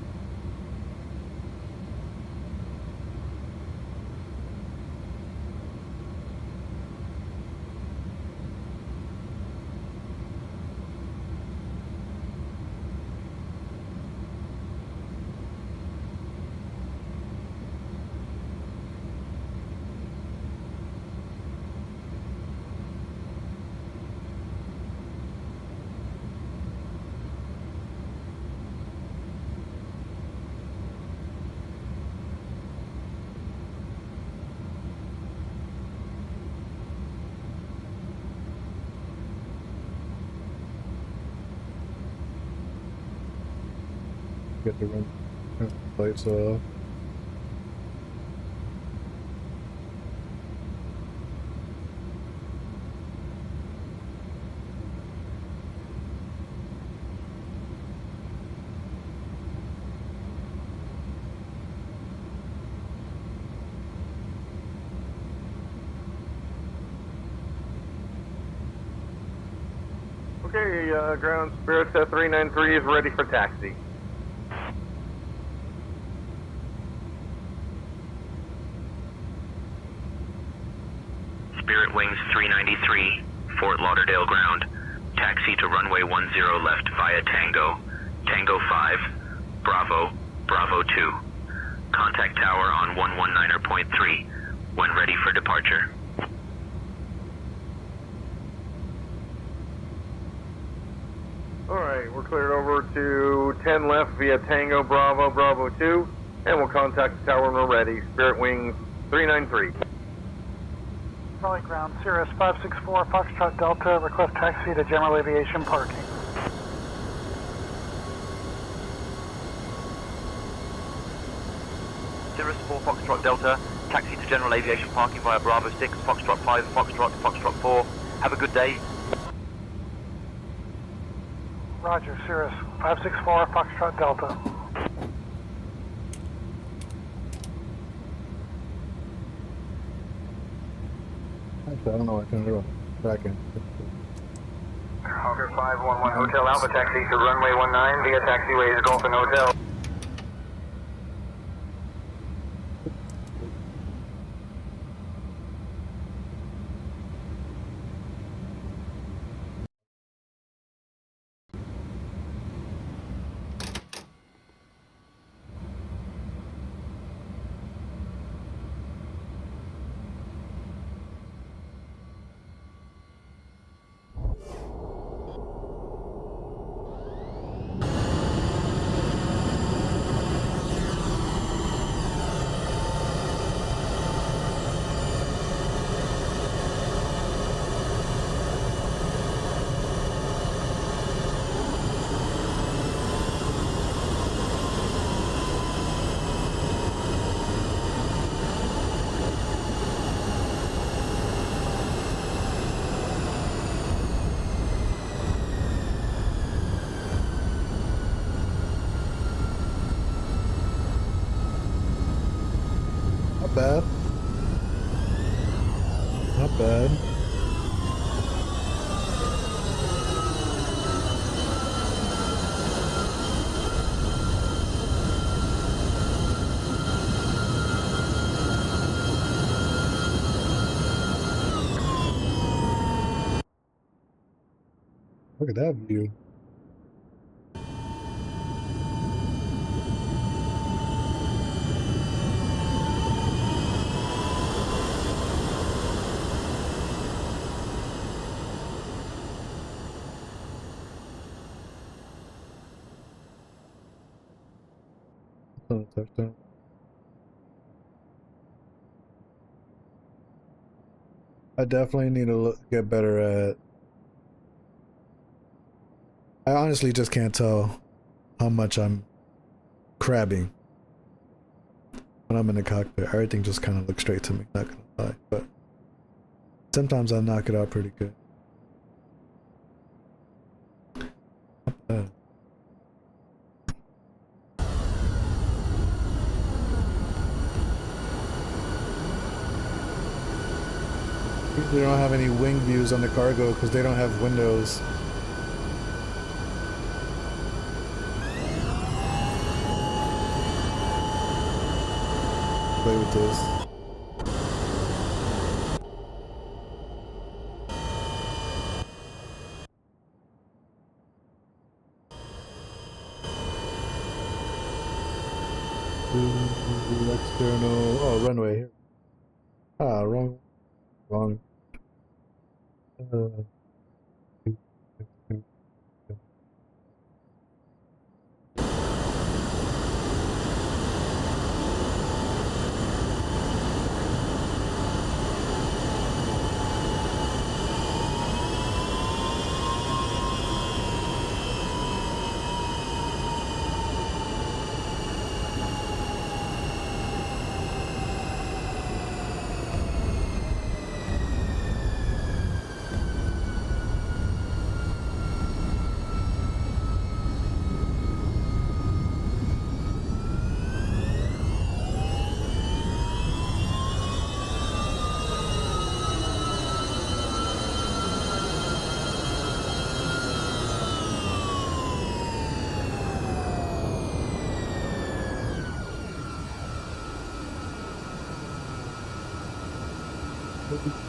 Get the run lights off. Okay, ground Spirit 393 is ready for taxi. Spirit Wings 393, Fort Lauderdale ground. Taxi to runway 10 left via Tango. Tango 5, Bravo, Bravo 2. Contact tower on 119.3 when ready for departure. Alright, we're cleared over to 10 left via Tango Bravo, Bravo 2, and we'll contact the tower when we're ready. Spirit Wings 393. Charlie Ground, Cirrus 564, Foxtrot Delta, request taxi to general aviation parking. Cirrus 4 Foxtrot Delta, taxi to general aviation parking via Bravo 6, Foxtrot 5, Foxtrot, Foxtrot 4. Have a good day. Roger, Cirrus 564, Foxtrot Delta. Actually, I don't know what I can do. Back in. Hawker 511 Hotel Alpha taxi to runway 19 via taxiways Golfin Hotel. Not bad. Not bad. Look at that view. Touchdown. I definitely need to get better at. I honestly just can't tell how much I'm crabbing when I'm in the cockpit. Everything just kind of looks straight to me, not gonna lie. But sometimes I knock it out pretty good. They don't have any wing views on the cargo because they don't have windows. Play with this. External. Oh, runway here. Ah, wrong. Wrong.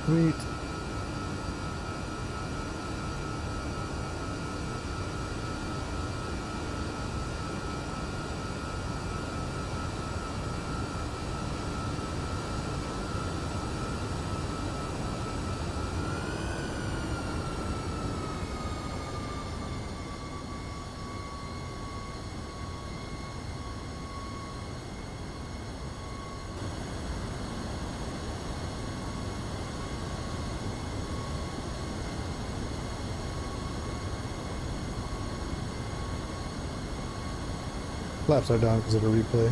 Sweet. Flaps are down because of the replay.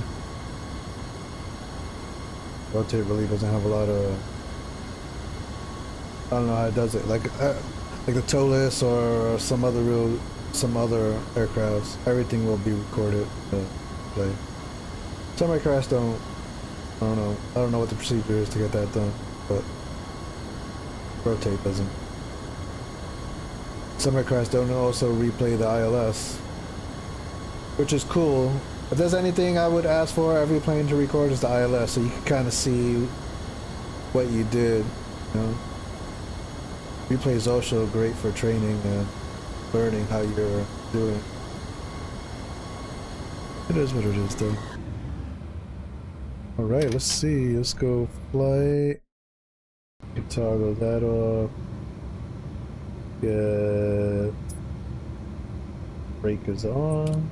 Rotate really doesn't have a lot of. I don't know how it does it. Like the TOLIS or some other aircrafts. Everything will be recorded. Play. Some aircrafts don't. I don't know. I don't know what the procedure is to get that done, but Rotate doesn't. Some aircrafts don't also replay the ILS, which is cool. If there's anything I would ask for every plane to record is the ILS, so you can kind of see what you did. You know, replay is also great for training and learning how you're doing. It is what it is, though. All right, let's see. Let's go flight. You toggle that off. Get brake is on.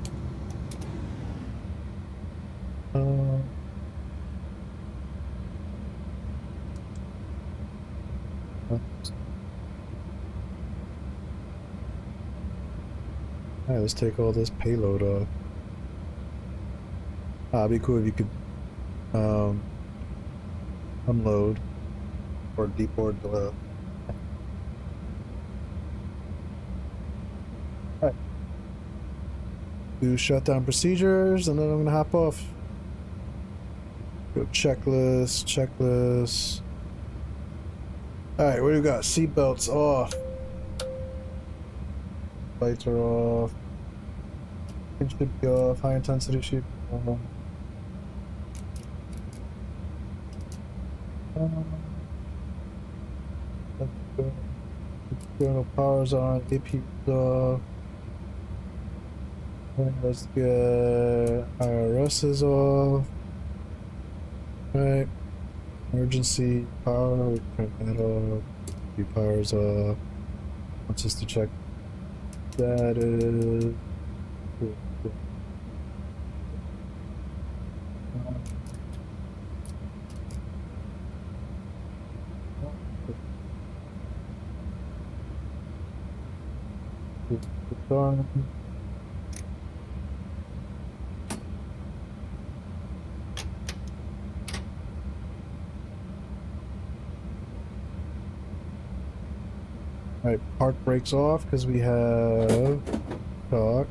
Alright, let's take all this payload off. It'd be cool if you could unload or deboard the. Alright. Do shutdown procedures and then I'm gonna hop off. Go checklist. Alright, what do we got? Seatbelts off. Lights are off. It should be off. High intensity should be off. External power's on. AP is off. Let's get IRS is off. Right. Emergency power. We turn that off. AP power's off. Wants us to check. That is cool. Alright, park brakes off because we have talk.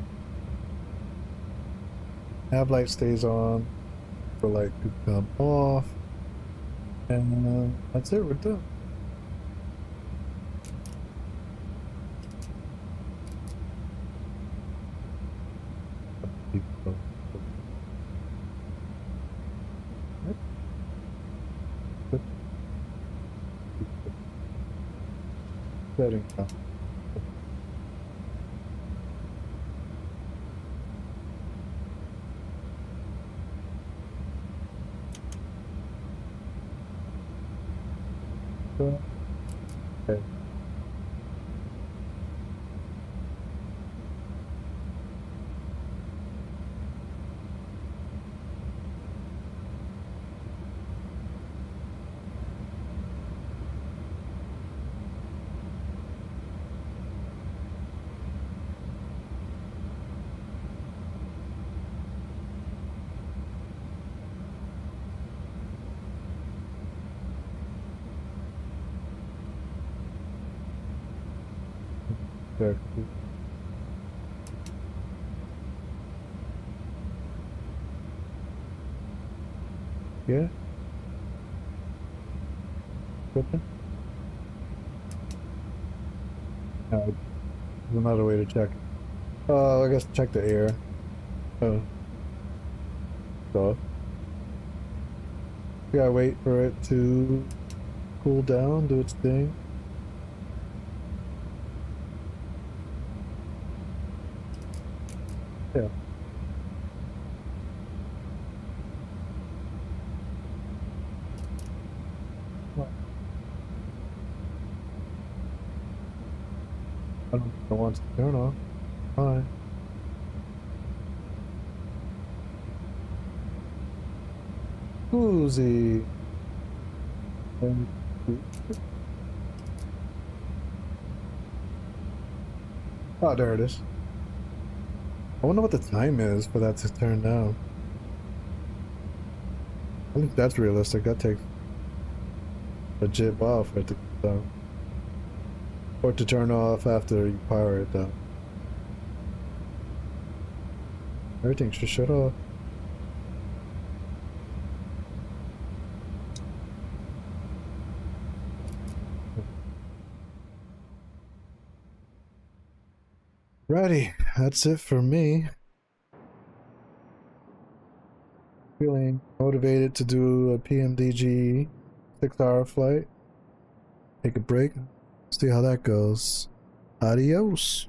Nav light stays on for light to come off, and that's it. We're done. Setting up. Okay. Exactly. Yeah. Good. No, there's another way to check. I guess check the air. Oh. So. You gotta wait for it to cool down, do its thing. Yeah. I don't think it wants to turn off. Fine. Uzi. Oh, there it is. I wonder what the time is for that to turn down. I think that's realistic. That takes a legit while for it to come down. Or to turn off after you power it down. Everything should shut off. Righty, that's it for me. Feeling motivated to do a PMDG 6-hour flight. Take a break. See how that goes. Adios.